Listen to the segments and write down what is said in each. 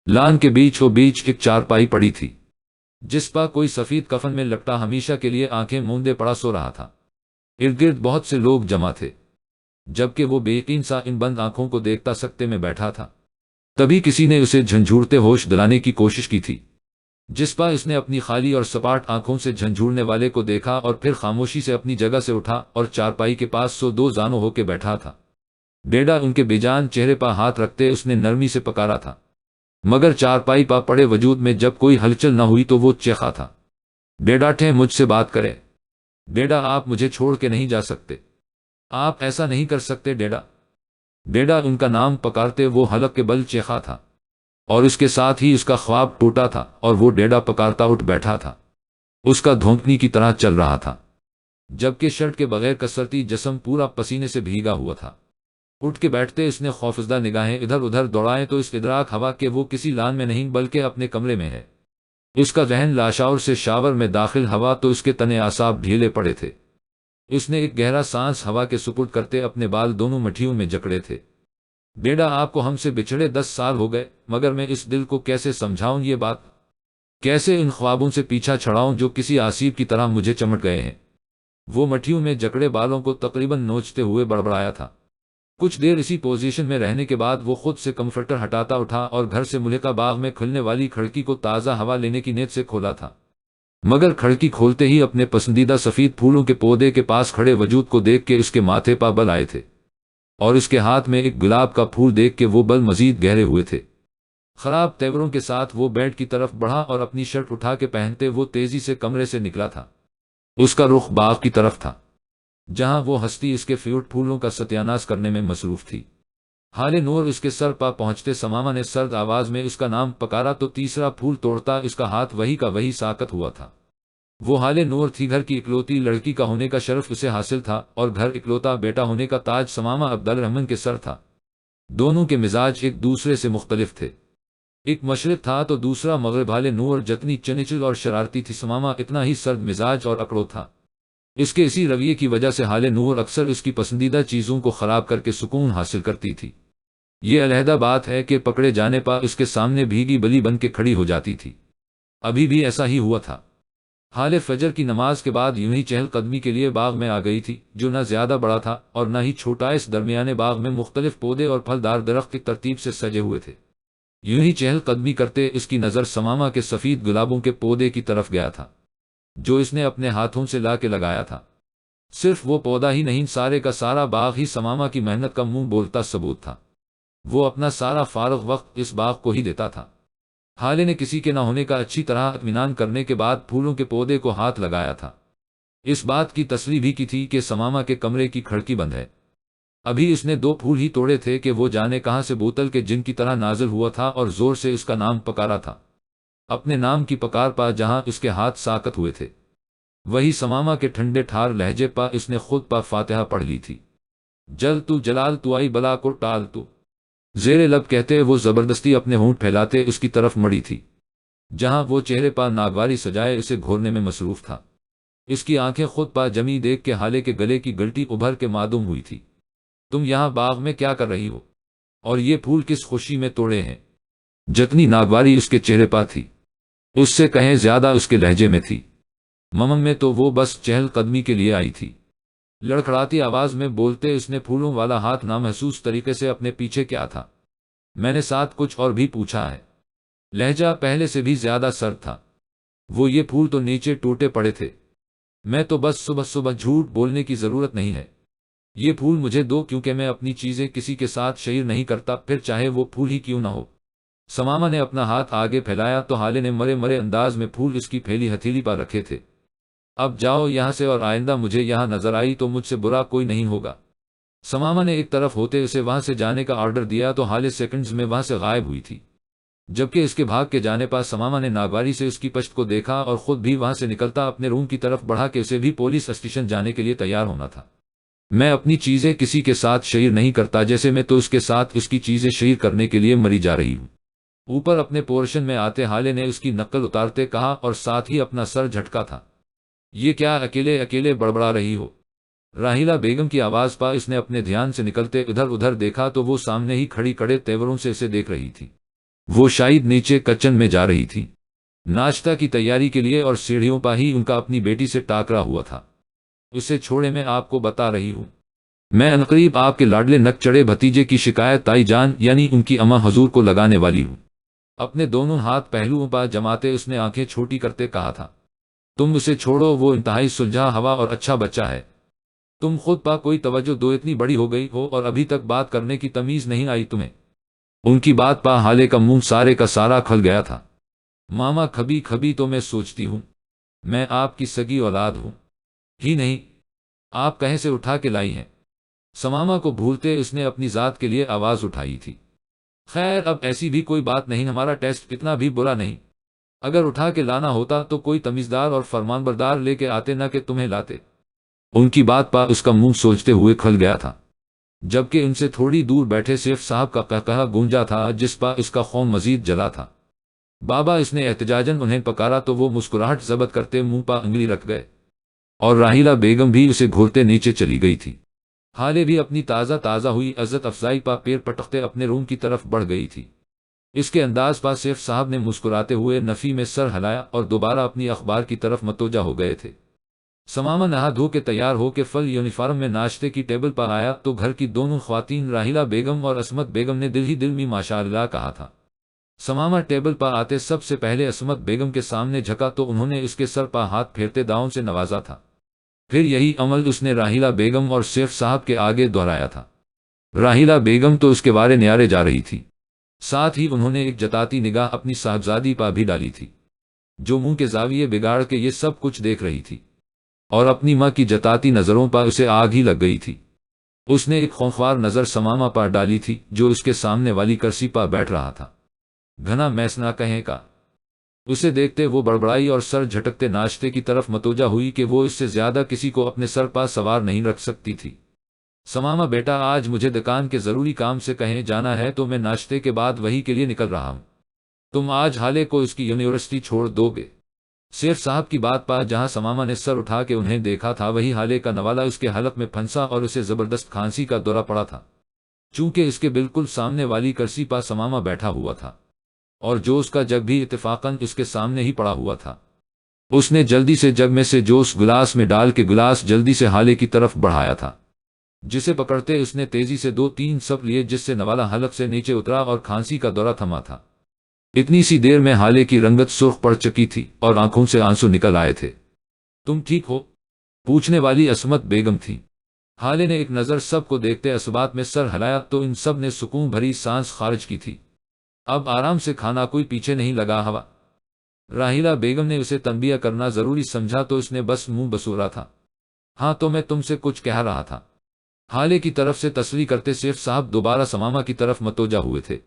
Lawn کے بیچوں بیچ ایک چارپائی پڑی تھی جس پر کوئی سفید کفن میں لپٹا ہمیشہ کے لیے آنکھیں موندے پڑا سو رہا تھا۔ ارد گرد بہت سے لوگ جمع تھے جبکہ وہ بے یقین سا ان بند آنکھوں کو دیکھتا سکتے میں بیٹھا تھا۔ تبھی کسی نے اسے جھنجھوڑتے ہوش دلانے کی کوشش کی تھی، جس پر اس نے اپنی خالی اور سپاٹ آنکھوں سے جھنجھوڑنے والے کو دیکھا اور پھر خاموشی سے اپنی جگہ سے اٹھا اور چارپائی کے پاس سو دو زانوں ہو کے بیٹھا تھا۔ ڈیڈا ان کے بے جان چہرے پر ہاتھ رکھتے اس نے نرمی سے پکارا تھا، مگر چارپائی پر پڑے وجود میں جب کوئی ہلچل نہ ہوئی تو وہ چیخا تھا، ڈیڈا ٹھے مجھ سے بات کرے، ڈیڈا آپ مجھے چھوڑ کے نہیں جا سکتے، آپ ایسا نہیں کر سکتے ڈیڈا۔ ڈیڈا ان کا نام پکارتے وہ حلق کے بل چیخا تھا اور اس کے ساتھ ہی اس کا خواب ٹوٹا تھا اور وہ ڈیڈا پکارتا اٹھ بیٹھا تھا۔ اس کا دھونکنی کی طرح چل رہا تھا جبکہ شرٹ کے بغیر کسرتی جسم پورا پسینے سے بھیگا ہوا تھا۔ اٹھ کے بیٹھتے اس نے خوفزدہ نگاہیں ادھر ادھر دوڑائیں تو اس ادراک ہوا کہ وہ کسی لان میں نہیں بلکہ اپنے کمرے میں ہے۔ اس کا ذہن لاشعور سے شاور میں داخل ہوا تو اس کے تنے اعصاب ڈھیلے پڑے تھے۔ اس نے ایک گہرا سانس ہوا کے سپرد کرتے اپنے بال دونوں مٹھیوں میں جکڑے تھے۔ ڈیڈا آپ کو ہم سے بچھڑے 10 سال ہو گئے، مگر میں اس دل کو کیسے سمجھاؤں یہ بات، کیسے ان خوابوں سے پیچھا چھڑاؤں جو کسی آسیب کی طرح مجھے چمٹ گئے ہیں۔ وہ مٹھیوں میں جکڑے بالوں کو تقریباً نوچتے ہوئے بڑبڑایا تھا۔ کچھ دیر اسی پوزیشن میں رہنے کے بعد وہ خود سے کمفرٹر ہٹاتا اٹھا اور گھر سے ملکہ باغ میں کھلنے والی کھڑکی کو تازہ ہوا لینے کی نیت سے کھولا تھا، مگر کھڑکی کھولتے ہی اپنے پسندیدہ سفید پھولوں کے پودے کے پاس کھڑے وجود کو دیکھ کے اس کے ماتھے پر بل آئے تھے اور اس کے ہاتھ میں ایک گلاب کا پھول دیکھ کے وہ بل مزید گہرے ہوئے تھے۔ خراب تیوروں کے ساتھ وہ بیڈ کی طرف بڑھا اور اپنی شرٹ اٹھا کے پہنتے وہ تیزی سے کمرے سے نکلا تھا۔ اس کا رخ باغ کی طرف تھا جہاں وہ ہستی اس کے فیوٹ پھولوں کا ستیاناش کرنے میں مصروف تھی۔ حال نور اس کے سر پر پہنچتے سماما نے سرد آواز میں اس کا نام پکارا تو تیسرا پھول توڑتا اس کا ہاتھ وہی کا وہی ساکت ہوا تھا۔ وہ حال نور تھی، گھر کی اکلوتی لڑکی کا ہونے کا شرف اسے حاصل تھا اور گھر اکلوتا بیٹا ہونے کا تاج سماما عبد الرحمن کے سر تھا۔ دونوں کے مزاج ایک دوسرے سے مختلف تھے، ایک مشرق تھا تو دوسرا مغرب۔ حال نور جتنی چنچل اور شرارتی تھی، سماما اتنا ہی سرد مزاج اور اکڑو تھا۔ اس کے اسی رویے کی وجہ سے حال نور اکثر اس کی پسندیدہ چیزوں کو خراب کر کے سکون حاصل کرتی تھی۔ یہ علیحدہ بات ہے کہ پکڑے جانے پر اس کے سامنے بھیگی بلی بن کے کھڑی ہو جاتی تھی۔ ابھی بھی ایسا ہی ہوا تھا۔ حال فجر کی نماز کے بعد یوں ہی چہل قدمی کے لیے باغ میں آ گئی تھی، جو نہ زیادہ بڑا تھا اور نہ ہی چھوٹا۔ اس درمیانے باغ میں مختلف پودے اور پھلدار درخت ایک ترتیب سے سجے ہوئے تھے۔ یوں ہی چہل قدمی کرتے اس کی نظر سماما کے سفید گلابوں کے پودے کی طرف گیا تھا جو اس نے اپنے ہاتھوں سے لا کے لگایا تھا۔ صرف وہ پودا ہی نہیں، سارے کا سارا باغ ہی سماما کی محنت کا منہ بولتا ثبوت تھا۔ وہ اپنا سارا فارغ وقت اس باغ کو ہی دیتا تھا۔ حالے نے کسی کے نہ ہونے کا اچھی طرح اطمینان کرنے کے بعد پھولوں کے پودے کو ہاتھ لگایا تھا۔ اس بات کی تسلی بھی کی تھی کہ سماما کے کمرے کی کھڑکی بند ہے۔ ابھی اس نے 2 پھول ہی توڑے تھے کہ وہ جانے کہاں سے بوتل کے جن کی طرح نازل ہوا تھا اور زور سے اس کا نام پکارا تھا۔ اپنے نام کی پکار پا جہاں اس کے ہاتھ ساکت ہوئے تھے، وہی سماما کے ٹھنڈے ٹھار لہجے پا اس نے خود پا فاتحہ پڑھ لی تھی۔ جل تو جلال تو آئی بلا کو ٹال تو، زیر لب کہتے وہ زبردستی اپنے ہونٹ پھیلاتے اس کی طرف مڑی تھی جہاں وہ چہرے پا ناگواری سجائے اسے گھورنے میں مصروف تھا۔ اس کی آنکھیں خود پا جمی دیکھ کے حالے کے گلے کی گلٹی ابھر کے معدوم ہوئی تھی۔ تم یہاں باغ میں کیا کر رہی ہو اور یہ پھول کس خوشی میں توڑے ہیں؟ جتنی ناگواری اس کے چہرے پا تھی اس سے کہیں زیادہ اس کے لہجے میں تھی۔ ممن میں تو وہ بس چہل قدمی کے لیے آئی تھی۔ لڑکھڑاتی آواز میں بولتے اس نے پھولوں والا ہاتھ نامحسوس طریقے سے اپنے پیچھے کیا تھا۔ میں نے ساتھ کچھ اور بھی پوچھا ہے۔ لہجہ پہلے سے بھی زیادہ سرد تھا۔ وہ یہ پھول تو نیچے ٹوٹے پڑے تھے، میں تو بس صبح صبح جھوٹ بولنے کی ضرورت نہیں ہے، یہ پھول مجھے دو کیونکہ میں اپنی چیزیں کسی کے ساتھ شیئر نہیں کرتا، پھر چاہے وہ پھول ہی کیوں نہ ہو۔ سماما نے اپنا ہاتھ آگے پھیلایا تو حالے نے مرے مرے انداز میں پھول اس کی پھیلی ہتھیلی پر رکھے تھے۔ اب جاؤ یہاں سے اور آئندہ مجھے یہاں نظر آئی تو مجھ سے برا کوئی نہیں ہوگا۔ سماما نے ایک طرف ہوتے اسے وہاں سے جانے کا آرڈر دیا تو حالے سیکنڈز میں وہاں سے غائب ہوئی تھی، جبکہ اس کے بھاگ کے جانے پر سماما نے ناگواری سے اس کی پشت کو دیکھا اور خود بھی وہاں سے نکلتا اپنے روم کی طرف بڑھا کہ اسے بھی پولیس اسٹیشن جانے کے لیے تیار ہونا تھا۔ میں اپنی چیزیں کسی کے ساتھ شیئر نہیں کرتا، جیسے میں تو اس کے ساتھ اس کی چیزیں شیئر کرنے کے لیے مری جا رہی ہوں۔ اوپر اپنے پورشن میں آتے حالے نے اس کی نقل اتارتے کہا اور ساتھ ہی اپنا سر جھٹکا تھا۔ یہ کیا اکیلے اکیلے بڑبڑا رہی ہو؟ راہیلہ بیگم کی آواز پا اس نے اپنے دھیان سے نکلتے ادھر ادھر دیکھا تو وہ سامنے ہی کھڑی کڑے تیوروں سے اسے دیکھ رہی تھی۔ وہ شاید نیچے کچن میں جا رہی تھی ناشتہ کی تیاری کے لیے، اور سیڑھیوں پہ ہی ان کا اپنی بیٹی سے ٹاکرا ہوا تھا۔ اسے چھوڑے، میں آپ کو بتا رہی ہوں، میں عنقریب آپ کے لاڈلے نک چڑے بھتیجے کی شکایت تائی جان یعنی ان کی اماں حضور کو لگانے والی ہوں۔ اپنے دونوں ہاتھ پہلوؤں پر جماتے اس نے آنکھیں چھوٹی کرتے کہا تھا، تم اسے چھوڑو، وہ انتہائی سلجھا ہوا اور اچھا بچہ ہے، تم خود پا کوئی توجہ دو، اتنی بڑی ہو گئی ہو اور ابھی تک بات کرنے کی تمیز نہیں آئی تمہیں۔ ان کی بات پا حالے کا منہ سارے کا سارا کھل گیا تھا۔ ماما کبھی کبھی تو میں سوچتی ہوں میں آپ کی سگی اولاد ہوں ہی نہیں، آپ کہیں سے اٹھا کے لائی ہیں۔ سماما کو بھولتے اس نے اپنی ذات کے لیے آواز اٹھائی تھی۔ خیر اب ایسی بھی کوئی بات نہیں، ہمارا ٹیسٹ اتنا بھی برا نہیں، اگر اٹھا کے لانا ہوتا تو کوئی تمیزدار اور فرمانبردار لے کے آتے، نہ کہ تمہیں لاتے۔ ان کی بات پا اس کا منہ سوچتے ہوئے کھل گیا تھا، جبکہ ان سے تھوڑی دور بیٹھے سیف صاحب کا قہقہہ گونجا تھا جس پا اس کا خون مزید جلا تھا۔ بابا، اس نے احتجاجاً انہیں پکارا تو وہ مسکراہٹ ضبط کرتے منہ پا انگلی رکھ گئے، اور راحیلہ بیگم بھی اسے گھورتے نیچے چلی گئی تھی۔ حالے بھی اپنی تازہ ہوئی عزت افزائی پا پیر پٹکتے اپنے روم کی طرف بڑھ گئی تھی۔ اس کے انداز پا سیف صاحب نے مسکراتے ہوئے نفی میں سر ہلایا اور دوبارہ اپنی اخبار کی طرف متوجہ ہو گئے تھے۔ سماما نہا دھو کے تیار ہو کے فل یونیفارم میں ناشتے کی ٹیبل پر آیا تو گھر کی دونوں خواتین راحیلہ بیگم اور عصمت بیگم نے دل ہی دل میں ماشاءاللہ کہا تھا۔ سماما ٹیبل پر آتے سب سے پہلے عصمت بیگم کے سامنے جھکا تو انہوں نے اس کے سر پر ہاتھ پھیرتے داؤں سے نوازا تھا، پھر یہی عمل اس نے راحیلہ بیگم اور سیف صاحب کے آگے دہرایا تھا۔ راحیلہ بیگم تو اس کے وارے نیارے جا رہی تھی، ساتھ ہی انہوں نے ایک جتاتی نگاہ اپنی صاحبزادی پا بھی ڈالی تھی، جو منہ کے زاویے بگاڑ کے یہ سب کچھ دیکھ رہی تھی، اور اپنی ماں کی جتاتی نظروں پر اسے آگ ہی لگ گئی تھی۔ اس نے ایک خوفوار نظر سماما پر ڈالی تھی جو اس کے سامنے والی کرسی پر بیٹھ رہا تھا۔ گھنا میسنا کہیں کا اسے دیکھتے وہ بڑبڑائی اور سر جھٹکتے ناشتے کی طرف متوجہ ہوئی کہ وہ اس سے زیادہ کسی کو اپنے سر پر سوار نہیں رکھ سکتی تھی۔ سماما بیٹا، آج مجھے دکان کے ضروری کام سے کہیں جانا ہے تو میں ناشتے کے بعد وہی کے لیے نکل رہا ہوں، تم آج حالے کو اس کی یونیورسٹی چھوڑ دو گے؟ سیف صاحب کی بات پا جہاں سماما نے سر اٹھا کے انہیں دیکھا تھا وہی حالے کا نوالا اس کے حلق میں پھنسا اور اسے زبردست کھانسی کا دورہ پڑا تھا، چونکہ اس کے بالکل سامنے والی کرسی پا سماما بیٹھا ہوا تھا، اور جوس کا جگ بھی اتفاقاً اس کے سامنے ہی پڑا ہوا تھا۔ اس نے جلدی سے جگ میں سے جوس گلاس میں ڈال کے گلاس جلدی سے حالے کی طرف بڑھایا تھا، جسے پکڑتے اس نے تیزی سے 2-3 سپ لیے جس سے نوالا حلق سے نیچے اترا اور کھانسی کا دورہ تھما تھا۔ اتنی سی دیر میں حالے کی رنگت سرخ پڑ چکی تھی اور آنکھوں سے آنسو نکل آئے تھے۔ تم ٹھیک ہو؟ پوچھنے والی عصمت بیگم تھی۔ حالے نے ایک نظر سب کو دیکھتے اسبات میں سر ہلایا تو ان سب نے سکون بھری سانس خارج کی تھی۔ اب آرام سے کھانا، کوئی پیچھے نہیں لگا ہوا۔ راحیلہ بیگم نے اسے تنبیہ کرنا ضروری سمجھا تو اس نے بس منہ بسورا تھا۔ ہاں تو میں تم سے کچھ کہہ رہا تھا، حالے کی طرف سے تسلی کرتے سیف صاحب دوبارہ سماما کی طرف متوجہ ہوئے تھے۔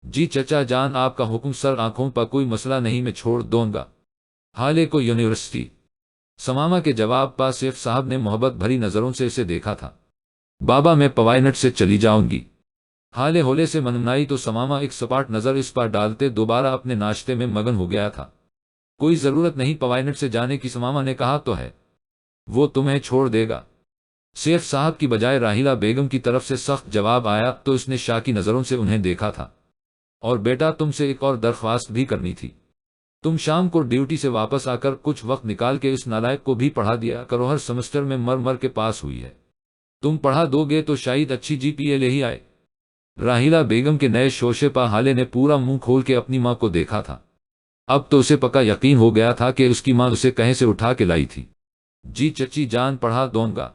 جی چچا جان، آپ کا حکم سر، آنکھوں پر کوئی مسئلہ نہیں، میں چھوڑ دوں گا حالے کو یونیورسٹی۔ سماما کے جواب پا سیف صاحب نے محبت بھری نظروں سے اسے دیکھا تھا۔ بابا میں پوائنٹ سے چلی جاؤں گی۔ حالے ہولے سے منمنائی تو سماما ایک سپاٹ نظر اس پر ڈالتے دوبارہ اپنے ناشتے میں مگن ہو گیا تھا۔ کوئی ضرورت نہیں پوائنٹ سے جانے کی، سماما نے کہا تو ہے، وہ تمہیں چھوڑ دے گا۔ سیف صاحب کی بجائے راحیلہ بیگم کی طرف سے سخت جواب آیا تو اس نے شاکی نظروں سے انہیں دیکھا تھا۔ اور بیٹا تم سے ایک اور درخواست بھی کرنی تھی، تم شام کو ڈیوٹی سے واپس آ کر کچھ وقت نکال کے اس نالائق کو بھی پڑھا دیا کرو، ہر سمسٹر میں مر کے پاس ہوئی ہے، تم پڑھا دو گے تو شاید اچھی GPA لے ہی آئے۔ راحیلہ بیگم کے نئے شوشے پا حالے نے پورا منہ کھول کے اپنی ماں کو دیکھا تھا۔ اب تو اسے پکا یقین ہو گیا تھا کہ اس کی ماں اسے کہیں سے اٹھا کے لائی تھی۔ جی چچی جان پڑھا دوں گا،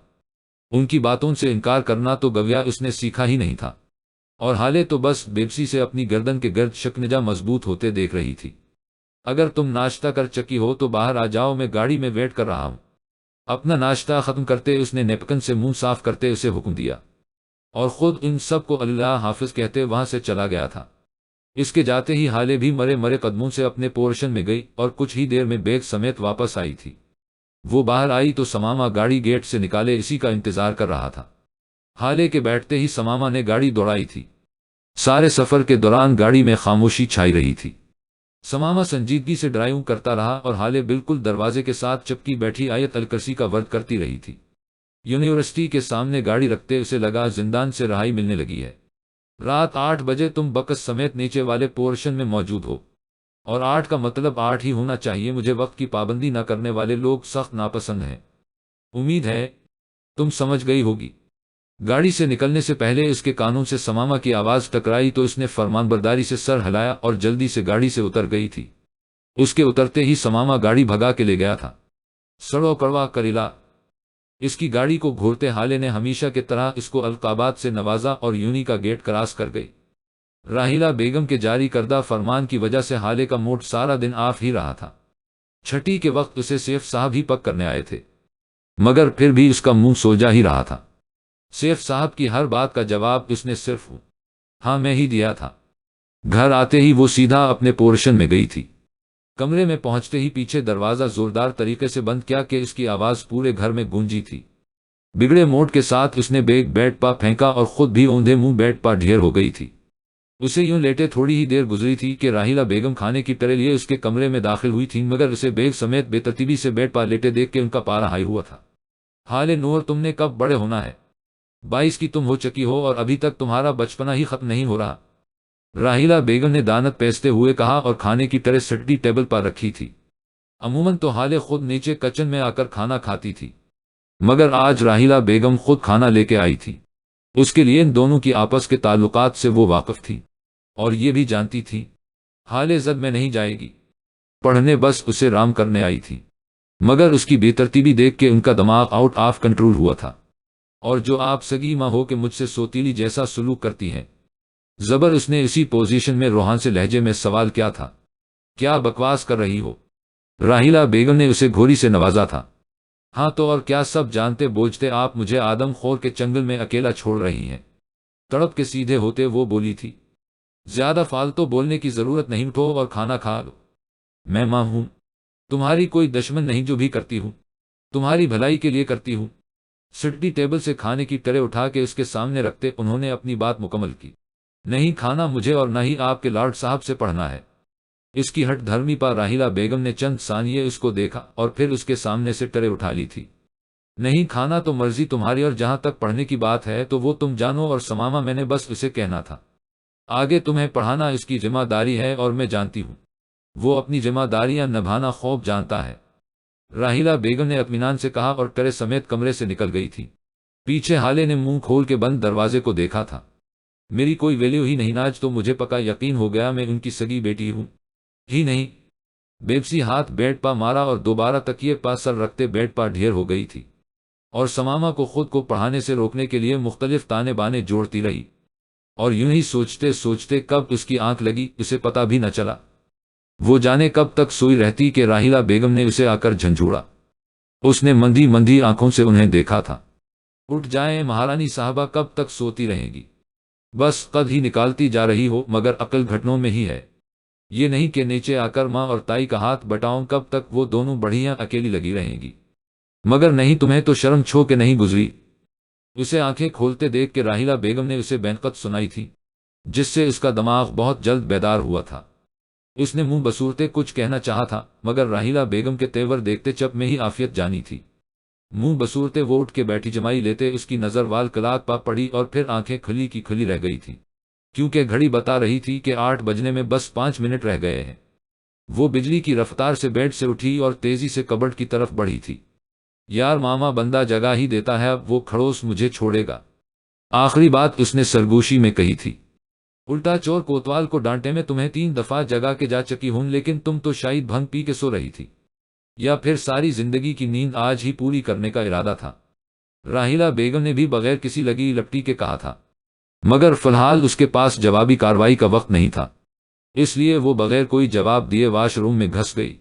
ان کی باتوں سے انکار کرنا تو گویا اس نے سیکھا ہی نہیں تھا، اور حالے تو بس بیبسی سے اپنی گردن کے گرد شکنجہ مضبوط ہوتے دیکھ رہی تھی۔ اگر تم ناشتہ کر چکی ہو تو باہر آ جاؤ، میں گاڑی میں ویٹ کر رہا ہوں۔ اپنا ناشتہ ختم کرتے اس نے نیپکن سے منہ صاف کرتے اسے حکم دیا، اور خود ان سب کو اللہ حافظ کہتے وہاں سے چلا گیا تھا۔ اس کے جاتے ہی حالے بھی مرے قدموں سے اپنے پورشن میں گئی اور کچھ ہی دیر میں بیگ سمیت واپس آئی تھی۔ وہ باہر آئی تو سماما گاڑی گیٹ سے نکالے اسی کا انتظار کر رہا تھا۔ حالے کے بیٹھتے ہی سماما نے گاڑی دوڑائی تھی۔ سارے سفر کے دوران گاڑی میں خاموشی چھائی رہی تھی۔ سماما سنجیدگی سے ڈرائیونگ کرتا رہا اور حالے بالکل دروازے کے ساتھ چپکی بیٹھی آیت الکرسی کا ورد کرتی رہی تھی۔ یونیورسٹی کے سامنے گاڑی رکھتے اسے لگا زندان سے رہائی ملنے لگی ہے۔ رات 8 بجے تم بکس سمیت نیچے والے پورشن میں موجود ہو، اور 8 کا مطلب 8 ہی ہونا چاہیے۔ مجھے وقت کی پابندی نہ کرنے والے لوگ سخت ناپسند ہیں۔ امید ہے تم سمجھ گئی ہوگی۔ گاڑی سے نکلنے سے پہلے اس کے کانوں سے سماما کی آواز ٹکرائی تو اس نے فرمانبرداری سے سر ہلایا اور جلدی سے گاڑی سے اتر گئی تھی۔ اس کے اترتے ہی سماما گاڑی بھگا کے لے گیا تھا۔ سڑو کڑوا کریلا، اس کی گاڑی کو گھورتے حالے نے ہمیشہ کی طرح اس کو القابات سے نوازا اور یونی کا گیٹ کراس کر گئی۔ راہیلہ بیگم کے جاری کردہ فرمان کی وجہ سے حالے کا موڈ سارا دن آف ہی رہا تھا۔ چھٹی کے وقت اسے سیف صاحب ہی پک کرنے آئے تھے، مگر پھر بھی اس کا منہ سوجا ہی رہا تھا۔ سیف صاحب کی ہر بات کا جواب اس نے صرف ہاں میں ہی دیا تھا۔ گھر آتے ہی وہ سیدھا اپنے پورشن میں گئی تھی۔ کمرے میں پہنچتے ہی پیچھے دروازہ زوردار طریقے سے بند کیا کہ اس کی آواز پورے گھر میں گونجی تھی۔ بگڑے موڈ کے ساتھ اس نے بیگ بیڈ پا پھینکا اور خود بھی اوندھے منہ بیڈ پا ڈھیر ہو گئی تھی۔ اسے یوں لیٹے تھوڑی ہی دیر گزری تھی کہ راہیلہ بیگم کھانے کی ٹرے لیے اس کے کمرے میں داخل ہوئی تھی، مگر اسے بیگ سمیت بے ترتیبی سے بیڈ پا لیٹے دیکھ کے ان کا پارا ہائی ہوا تھا۔ حالے نور، تم نے کب بڑے ہونا ہے؟ 22 کی تم ہو چکی ہو اور ابھی تک تمہارا بچپنا ہی ختم نہیں ہو رہا، راہیلہ بیگم نے دانت پیستے ہوئے کہا اور کھانے کی ٹرے سٹی ٹیبل پر رکھی تھی۔ عموماً تو حالے خود نیچے کچن میں آ کر کھانا کھاتی تھی، مگر آج راہیلہ بیگم خود کھانا لے کے آئی تھی۔ اس کے لیے ان دونوں کی آپس کے تعلقات سے وہ واقف تھی، اور یہ بھی جانتی تھی حالے زد میں نہیں جائے گی پڑھنے، بس اسے رام کرنے آئی تھی۔ مگر اس کی بے ترتیبی دیکھ کے ان کا دماغ آؤٹ آف کنٹرول ہوا تھا۔ اور جو آپ سگی ماں ہو کے مجھ سے سوتیلی جیسا سلوک کرتی ہیں؟ زبر اس نے اسی پوزیشن میں روحان سے لہجے میں سوال کیا تھا۔ کیا بکواس کر رہی ہو؟ راہیلہ بیگم نے اسے گھوری سے نوازا تھا۔ ہاں تو اور کیا، سب جانتے بوجھتے آپ مجھے آدم خور کے چنگل میں اکیلا چھوڑ رہی ہیں؟ تڑپ کے سیدھے ہوتے وہ بولی تھی۔ زیادہ فالتو بولنے کی ضرورت نہیں، اٹھو اور کھانا کھا لو۔ میں ماں ہوں، تمہاری کوئی دشمن نہیں، جو بھی کرتی ہوں تمہاری بھلائی کے لیے کرتی ہوں۔ سٹی ٹیبل سے کھانے کی ٹرے اٹھا کے اس کے سامنے رکھتے انہوں نے اپنی بات مکمل کی۔ نہیں کھانا مجھے اور نہ ہی آپ کے لارڈ صاحب سے پڑھنا ہے۔ اس کی ہٹ دھرمی پر راہیلہ بیگم نے چند ثانیے اس کو دیکھا اور پھر اس کے سامنے سے ٹرے اٹھا لی تھی۔ نہیں کھانا تو مرضی تمہاری، اور جہاں تک پڑھنے کی بات ہے تو وہ تم جانو اور سماما، میں نے بس اسے کہنا تھا۔ آگے تمہیں پڑھانا اس کی ذمہ داری ہے اور میں جانتی ہوں وہ اپنی ذمہ داریاں نبھانا خوب جانتا ہے، راہیلہ بیگم نے اطمینان سے کہا اور ٹرے سمیت کمرے سے نکل گئی تھی۔ پیچھے حالے نے منہ کھول کے بند دروازے کو دیکھا تھا۔ میری کوئی ویلیو ہی نہیں، آج تو مجھے پکا یقین ہو گیا میں ان کی سگی بیٹی ہوں ہی نہیں۔ بیبسی ہاتھ بیڈ پا مارا اور دوبارہ تکیے پا سر رکھتے بیڈ پا ڈھیر ہو گئی تھی، اور سماما کو خود کو پڑھانے سے روکنے کے لیے مختلف تانے بانے جوڑتی رہی، اور یوں ہی سوچتے سوچتے کب اس کی آنکھ لگی اسے پتا بھی نہ چلا۔ وہ جانے کب تک سوئی رہتی کہ راہیلہ بیگم نے اسے آ کر جھنجھوڑا۔ اس نے مندی مندی آنکھوں سے انہیں دیکھا تھا۔ اٹھ جائیں مہارانی صاحبہ، کب تک سوتی رہیں گی؟ بس قد ہی نکالتی جا رہی ہو، مگر عقل گھٹنوں میں ہی ہے۔ یہ نہیں کہ نیچے آ کر ماں اور تائی کا ہاتھ بٹاؤں، کب تک وہ دونوں بڑھیاں اکیلی لگی رہیں گی؟ مگر نہیں، تمہیں تو شرم چھو کے نہیں گزری؟ اسے آنکھیں کھولتے دیکھ کے راہیلہ بیگم نے اسے بینقت سنائی تھی، جس سے اس کا دماغ بہت جلد بیدار ہوا تھا۔ اس نے منہ بسورتے کچھ کہنا چاہا تھا، مگر راہیلہ بیگم کے تیور دیکھتے چپ میں ہی عافیت جانی تھی۔ منہ بسورتے وہ اٹھ کے بیٹھی، جمائی لیتے اس کی نظر وال کلاک پا پڑی اور پھر آنکھیں کھلی کی کھلی رہ گئی تھی، کیونکہ گھڑی بتا رہی تھی کہ 8 بجنے میں بس 5 منٹ رہ گئے ہیں۔ وہ بجلی کی رفتار سے بیڈ سے اٹھی اور تیزی سے کبڈ کی طرف بڑھی تھی۔ یار ماما بندہ جگہ ہی دیتا ہے، اب وہ کھڑوس مجھے چھوڑے گا، آخری بات اس نے سرگوشی میں کہی تھی۔ الٹا چور کوتوال کو ڈانٹے میں تمہیں 3 دفعہ جگہ کے جا چکی ہوں، لیکن تم تو شاید بھنگ پی کے سو رہی تھی، یا پھر ساری زندگی کی نیند آج ہی پوری کرنے کا ارادہ تھا، راہیلہ بیگم نے بھی بغیر کسی لگی لپٹی کے کہا تھا۔ مگر فی الحال اس کے پاس جوابی کارروائی کا وقت نہیں تھا، اس لیے وہ بغیر کوئی جواب دیے واش روم میں گھس گئی۔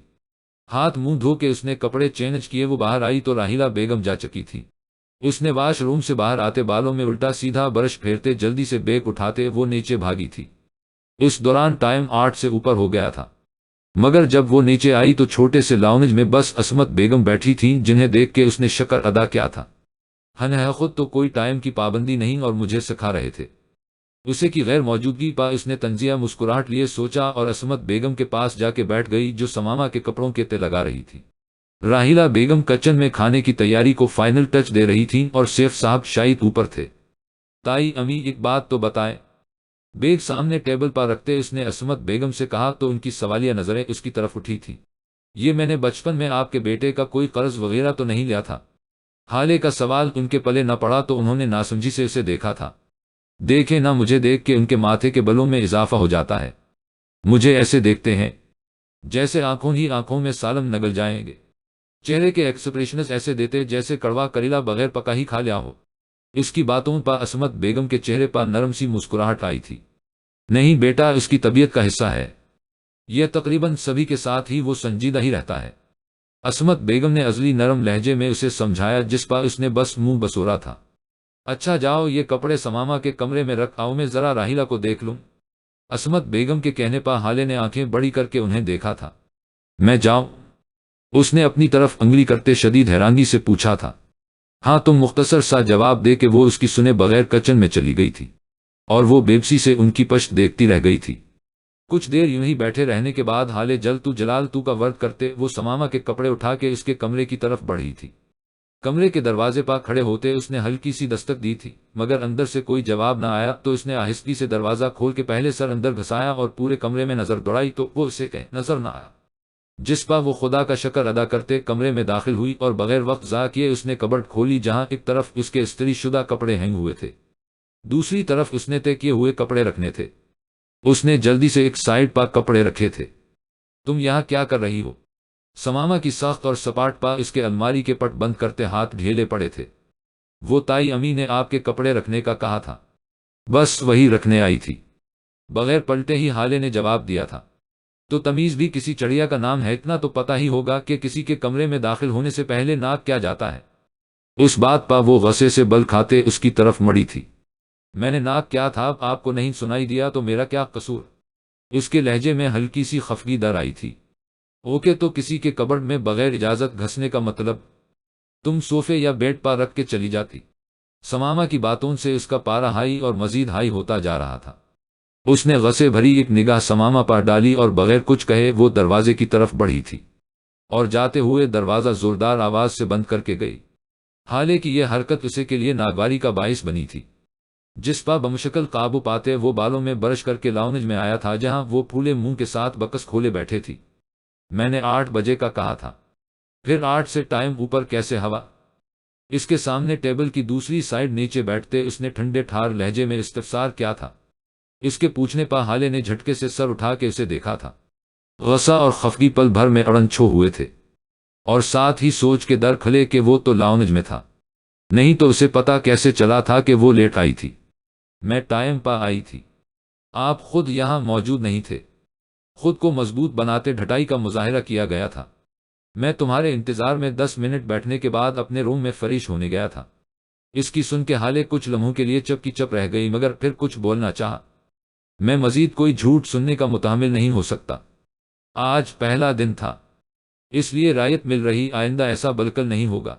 ہاتھ منہ دھو کے اس نے کپڑے چینج کیے وہ باہر آئی تو راہیلہ بیگم جا چکی تھی۔ اس نے واش روم سے باہر آتے بالوں میں الٹا سیدھا برش پھیرتے جلدی سے بیگ اٹھاتے وہ نیچے بھاگی تھی۔ اس دوران ٹائم 8 سے اوپر ہو گیا تھا، مگر جب وہ نیچے آئی تو چھوٹے سے لاؤنج میں بس عصمت بیگم بیٹھی تھیں، جنہیں دیکھ کے اس نے شکر ادا کیا تھا۔ ہے خود تو کوئی ٹائم کی پابندی نہیں اور مجھے سکھا رہے تھے۔ اسے کی غیر موجودگی پا اس نے تنزیہ مسکراہٹ لیے سوچا اور عصمت بیگم کے پاس جا کے بیٹھ گئی، جو سماما کے کپڑوں کے تہ لگا رہی تھی۔ راہیلہ بیگم کچن میں کھانے کی تیاری کو فائنل ٹچ دے رہی تھیں اور سیف صاحب شاید اوپر تھے۔ تائی امی ایک بات تو بتائے، بیگ سامنے ٹیبل پر رکھتے اس نے عصمت بیگم سے کہا تو ان کی سوالیہ نظریں اس کی طرف اٹھی تھیں۔ یہ میں نے بچپن میں آپ کے بیٹے کا کوئی قرض وغیرہ تو نہیں لیا تھا؟ حالے کا سوال ان کے پلے نہ پڑا تو انہوں نے ناسمجھی سے اسے دیکھا تھا۔ دیکھے نہ مجھے دیکھ کے ان کے ماتھے کے بلوں میں اضافہ ہو جاتا ہے۔ مجھے ایسے دیکھتے ہیں جیسے آنکھوں ہی آنکھوں میں سالم نگل جائیں گے۔ چہرے کے ایکسپریشنز ایسے دیتے جیسے کڑوا کریلا بغیر پکا ہی کھا لیا ہو۔ اس کی باتوں پر عصمت بیگم کے چہرے پر نرم سی مسکراہٹ آئی تھی۔ نہیں بیٹا، اس کی طبیعت کا حصہ ہے، یہ تقریباً سبھی کے ساتھ ہی وہ سنجیدہ ہی رہتا ہے۔ عصمت بیگم نے عزلی نرم لہجے میں اسے سمجھایا جس پر اس نے بس منہ بسورا تھا۔ اچھا جاؤ، یہ کپڑے سماما کے کمرے میں رکھ آؤ، میں ذرا راحیلہ کو دیکھ لوں۔ عصمت بیگم کے کہنے پر حالے نے آنکھیں بڑی کر کے انہیں دیکھا تھا۔ میں جاؤں؟ اس نے اپنی طرف انگلی کرتے شدید حیرانگی سے پوچھا تھا۔ ہاں، تم مختصر سا جواب دے کے وہ اس کی سنے بغیر کچن میں چلی گئی تھی اور وہ بےبسی سے ان کی پشت دیکھتی رہ گئی تھی۔ کچھ دیر یوں ہی بیٹھے رہنے کے بعد حالے جلال تو کا ورد کرتے وہ سماما کے کپڑے اٹھا کے اس کے کمرے کی طرف بڑھی تھی۔ کمرے کے دروازے پر کھڑے ہوتے اس نے ہلکی سی دستک دی تھی، مگر اندر سے کوئی جواب نہ آیا تو اس نے آہستگی سے دروازہ کھول کے پہلے سر اندر گھسایا اور پورے کمرے میں نظر دوڑائی تو وہ اسے نظر نہ آیا۔ جس پر وہ خدا کا شکر ادا کرتے کمرے میں داخل ہوئی اور بغیر وقت ضائع کیے اس نے کبرٹ کھولی جہاں ایک طرف اس کے استری شدہ کپڑے ہینگ ہوئے تھے، دوسری طرف اس نے طے کیے ہوئے کپڑے رکھنے تھے۔ اس نے جلدی سے ایک سائیڈ پر کپڑے رکھے تھے۔ تم یہاں کیا کر رہی ہو؟ سماما کی سخت اور سپاٹ پا اس کے الماری کے پٹ بند کرتے ہاتھ ڈھیلے پڑے تھے۔ وہ تائی امی نے آپ کے کپڑے رکھنے کا کہا تھا، بس وہی رکھنے آئی تھی، بغیر پلٹے ہی حالے نے جواب دیا تھا۔ تو تمیز بھی کسی چڑیا کا نام ہے، اتنا تو پتہ ہی ہوگا کہ کسی کے کمرے میں داخل ہونے سے پہلے ناک کیا جاتا ہے۔ اس بات پر وہ غصے سے بل کھاتے اس کی طرف مڑی تھی۔ میں نے ناک کیا تھا آپ کو نہیں سنائی دیا تو میرا کیا قصور؟ اس کے لہجے میں ہلکی سی خفگی در آئی تھی۔ اوکے، تو کسی کے کبرڈ میں بغیر اجازت گھسنے کا مطلب تم صوفے یا بیڈ پر رکھ کے چلی جاتی۔ سماما کی باتوں سے اس کا پارا ہائی اور مزید ہائی ہوتا جا رہا تھا۔ اس نے غصے بھری ایک نگاہ سماما پر ڈالی اور بغیر کچھ کہے وہ دروازے کی طرف بڑھی تھی اور جاتے ہوئے دروازہ زوردار آواز سے بند کر کے گئی۔ حالے کی یہ حرکت اسے کے لیے ناگواری کا باعث بنی تھی۔ جس پر بمشکل قابو پاتے وہ بالوں میں برش کر کے لاؤنج میں آیا تھا جہاں وہ پھولے منہ کے ساتھ بکس کھولے بیٹھے تھی۔ میں نے 8 بجے کا کہا تھا، پھر 8 سے ٹائم اوپر کیسے ہوا؟ اس کے سامنے ٹیبل کی دوسری سائیڈ نیچے بیٹھتے اس نے ٹھنڈے ٹھار لہجے میں استفسار کیا تھا۔ اس کے پوچھنے پر حالے نے جھٹکے سے سر اٹھا کے اسے دیکھا تھا۔ غصہ اور خفگی پل بھر میں اڑن چھو ہوئے تھے اور ساتھ ہی سوچ کے در کھلے کہ وہ تو لاؤنج میں تھا، نہیں تو اسے پتا کیسے چلا تھا کہ وہ لیٹ آئی تھی؟ میں ٹائم پر آئی تھی، آپ خود یہاں موجود نہیں تھے۔ خود کو مضبوط بناتے ڈھٹائی کا مظاہرہ کیا گیا تھا۔ میں تمہارے انتظار میں 10 منٹ بیٹھنے کے بعد اپنے روم میں فریش ہونے گیا تھا۔ اس کی سن کے حالے کچھ لمحوں کے لیے چپ کی چپ رہ گئی مگر پھر کچھ بولنا چاہا۔ میں مزید کوئی جھوٹ سننے کا متحمل نہیں ہو سکتا۔ آج پہلا دن تھا، اس لیے رعایت مل رہی، آئندہ ایسا بالکل نہیں ہوگا۔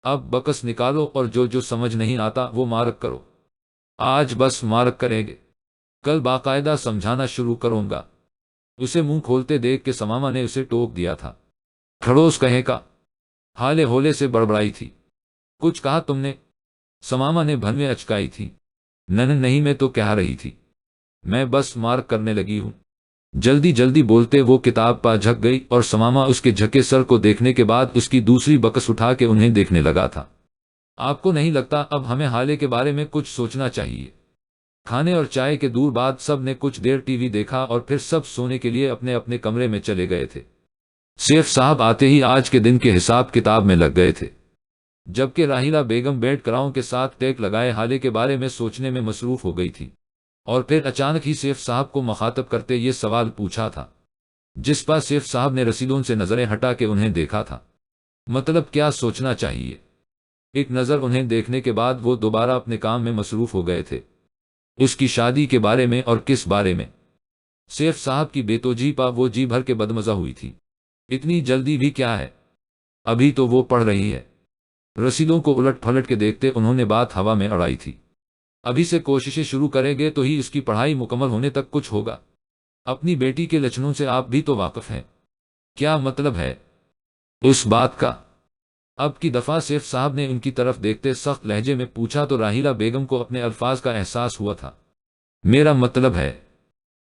اب بکس نکالو اور جو سمجھ نہیں آتا وہ مارک کرو۔ آج بس مارک کریں گے، کل باقاعدہ سمجھانا شروع کروں گا۔ اسے منہ کھولتے دیکھ کے سماما نے اسے ٹوک دیا تھا۔ کھڑوس کہیں کا؟ حالے ہولے سے بڑبڑائی تھی۔ کچھ کہا تم نے؟ سماما نے بھنویں اچکائی تھی۔ نہیں، میں تو کہہ رہی تھی، میں بس مارک کرنے لگی ہوں۔ جلدی جلدی بولتے وہ کتاب پا جھک گئی اور سماما اس کے جھکے سر کو دیکھنے کے بعد اس کی دوسری بکس اٹھا کے انہیں دیکھنے لگا تھا۔ آپ کو نہیں لگتا اب ہمیں حالے کے بارے میں کچھ سوچنا چاہیے؟ کھانے اور چائے کے دور بعد سب نے کچھ دیر ٹی وی دیکھا اور پھر سب سونے کے لیے اپنے اپنے کمرے میں چلے گئے تھے۔ سیف صاحب آتے ہی آج کے دن کے حساب کتاب میں لگ گئے تھے، جبکہ راحیلہ بیگم بیڈ کراؤں کے ساتھ ٹیک لگائے حالے کے بارے میں سوچنے میں مصروف ہو گئی تھی۔ اور پھر اچانک ہی سیف صاحب کو مخاطب کرتے یہ سوال پوچھا تھا، جس پر سیف صاحب نے رسیدوں سے نظریں ہٹا کے انہیں دیکھا تھا۔ مطلب کیا سوچنا چاہیے؟ ایک نظر انہیں دیکھنے کے بعد وہ دوبارہ اپنے کام میں مصروف ہو گئے تھے۔ اس کی شادی کے بارے میں اور کس بارے میں؟ سیف صاحب کی بے توجہی پر وہ جی بھر کے بدمزہ ہوئی تھی۔ اتنی جلدی بھی کیا ہے، ابھی تو وہ پڑھ رہی ہے۔ رسیدوں کو الٹ پھلٹ کے دیکھتے انہوں نے بات ہوا میں اڑائی تھی۔ ابھی سے کوششیں شروع کریں گے تو ہی اس کی پڑھائی مکمل ہونے تک کچھ ہوگا۔ اپنی بیٹی کے لچھنوں سے آپ بھی تو واقف ہیں۔ کیا مطلب ہے اس بات کا؟ اب کی دفعہ سیف صاحب نے ان کی طرف دیکھتے سخت لہجے میں پوچھا تو راحیلہ بیگم کو اپنے الفاظ کا احساس ہوا تھا۔ میرا مطلب ہے،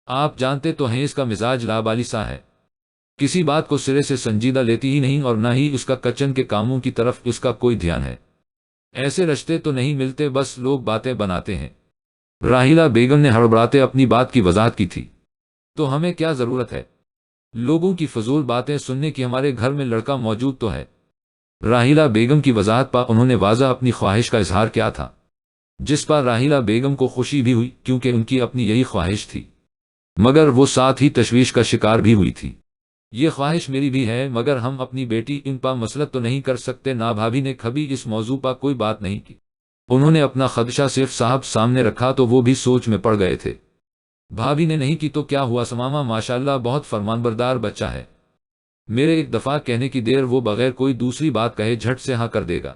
آپ جانتے تو ہیں اس کا مزاج لابالی سا ہے، کسی بات کو سرے سے سنجیدہ لیتی ہی نہیں اور نہ ہی اس کا کچن کے کاموں کی طرف اس کا کوئی دھیان ہے۔ ایسے رشتے تو نہیں ملتے، بس لوگ باتیں بناتے ہیں۔ راحیلہ بیگم نے ہڑبڑاتے اپنی بات کی وضاحت کی تھی۔ تو ہمیں کیا ضرورت ہے لوگوں کی فضول باتیں سننے کی، ہمارے گھر میں لڑکا موجود تو ہے۔ راحیلہ بیگم کی وضاحت پر انہوں نے واضح اپنی خواہش کا اظہار کیا تھا، جس پر راحیلہ بیگم کو خوشی بھی ہوئی کیونکہ ان کی اپنی یہی خواہش تھی، مگر وہ ساتھ ہی تشویش کا شکار بھی ہوئی تھی۔ یہ خواہش میری بھی ہے، مگر ہم اپنی بیٹی ان پر مسلط تو نہیں کر سکتے نا۔ بھابھی نے کبھی اس موضوع پر کوئی بات نہیں کی۔ انہوں نے اپنا خدشہ صرف صاحب سامنے رکھا تو وہ بھی سوچ میں پڑ گئے تھے۔ بھابھی نے نہیں کی تو کیا ہوا، سماما ماشاءاللہ بہت فرمانبردار بچہ ہے، میرے ایک دفعہ کہنے کی دیر وہ بغیر کوئی دوسری بات کہے جھٹ سے ہاں کر دے گا۔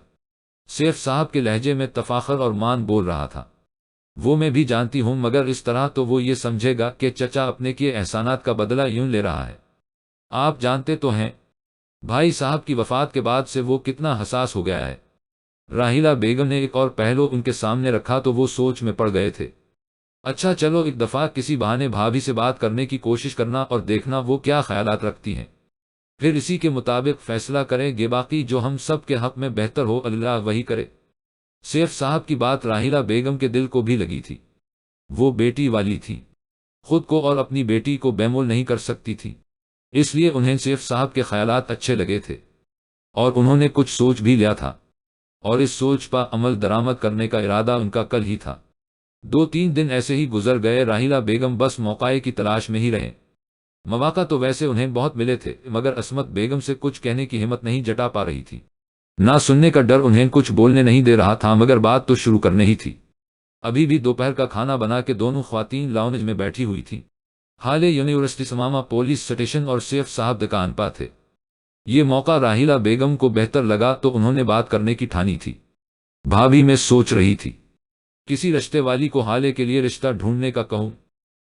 سیف صاحب کے لہجے میں تفاخر اور مان بول رہا تھا۔ وہ میں بھی جانتی ہوں، مگر اس طرح تو وہ یہ سمجھے گا کہ چچا اپنے کیے احسانات کا بدلہ یوں لے رہا ہے۔ آپ جانتے تو ہیں بھائی صاحب کی وفات کے بعد سے وہ کتنا حساس ہو گیا ہے۔ راحیلہ بیگم نے ایک اور پہلو ان کے سامنے رکھا تو وہ سوچ میں پڑ گئے تھے۔ اچھا چلو ایک دفعہ کسی بہانے بھابھی سے بات کرنے کی کوشش کرنا اور دیکھنا وہ کیا خیالات رکھتی ہیں، پھر اسی کے مطابق فیصلہ کریں گے۔ باقی جو ہم سب کے حق میں بہتر ہو اللہ وہی کرے۔ سیف صاحب کی بات راحیلہ بیگم کے دل کو بھی لگی تھی۔ وہ بیٹی والی تھی، خود کو اور اپنی بیٹی کو بیمول نہیں کر سکتی تھی، اس لیے انہیں سیف صاحب کے خیالات اچھے لگے تھے اور انہوں نے کچھ سوچ بھی لیا تھا اور اس سوچ پر عمل درآمد کرنے کا ارادہ ان کا کل ہی تھا۔ 2-3 دن ایسے ہی گزر گئے، راحیلہ بیگم بس موقع کی تلاش میں ہی رہے۔ مواقع تو ویسے انہیں بہت ملے تھے، مگر عصمت بیگم سے کچھ کہنے کی ہمت نہیں جٹا پا رہی تھی۔ نہ سننے کا ڈر انہیں کچھ بولنے نہیں دے رہا تھا، مگر بات تو شروع کرنے ہی تھی۔ ابھی بھی دوپہر کا کھانا بنا کے دونوں خواتین لاؤنج میں بیٹھی ہوئی تھیں۔ حالے یونیورسٹی سماما پولیس سٹیشن اور سیف صاحب دکان پر تھے۔ یہ موقع راحیلہ بیگم کو بہتر لگا تو انہوں نے بات کرنے کی ٹھانی تھی۔ بھابھی میں سوچ رہی تھی کسی رشتے والی کو حالے کے لیے رشتہ ڈھونڈنے کا کہوں۔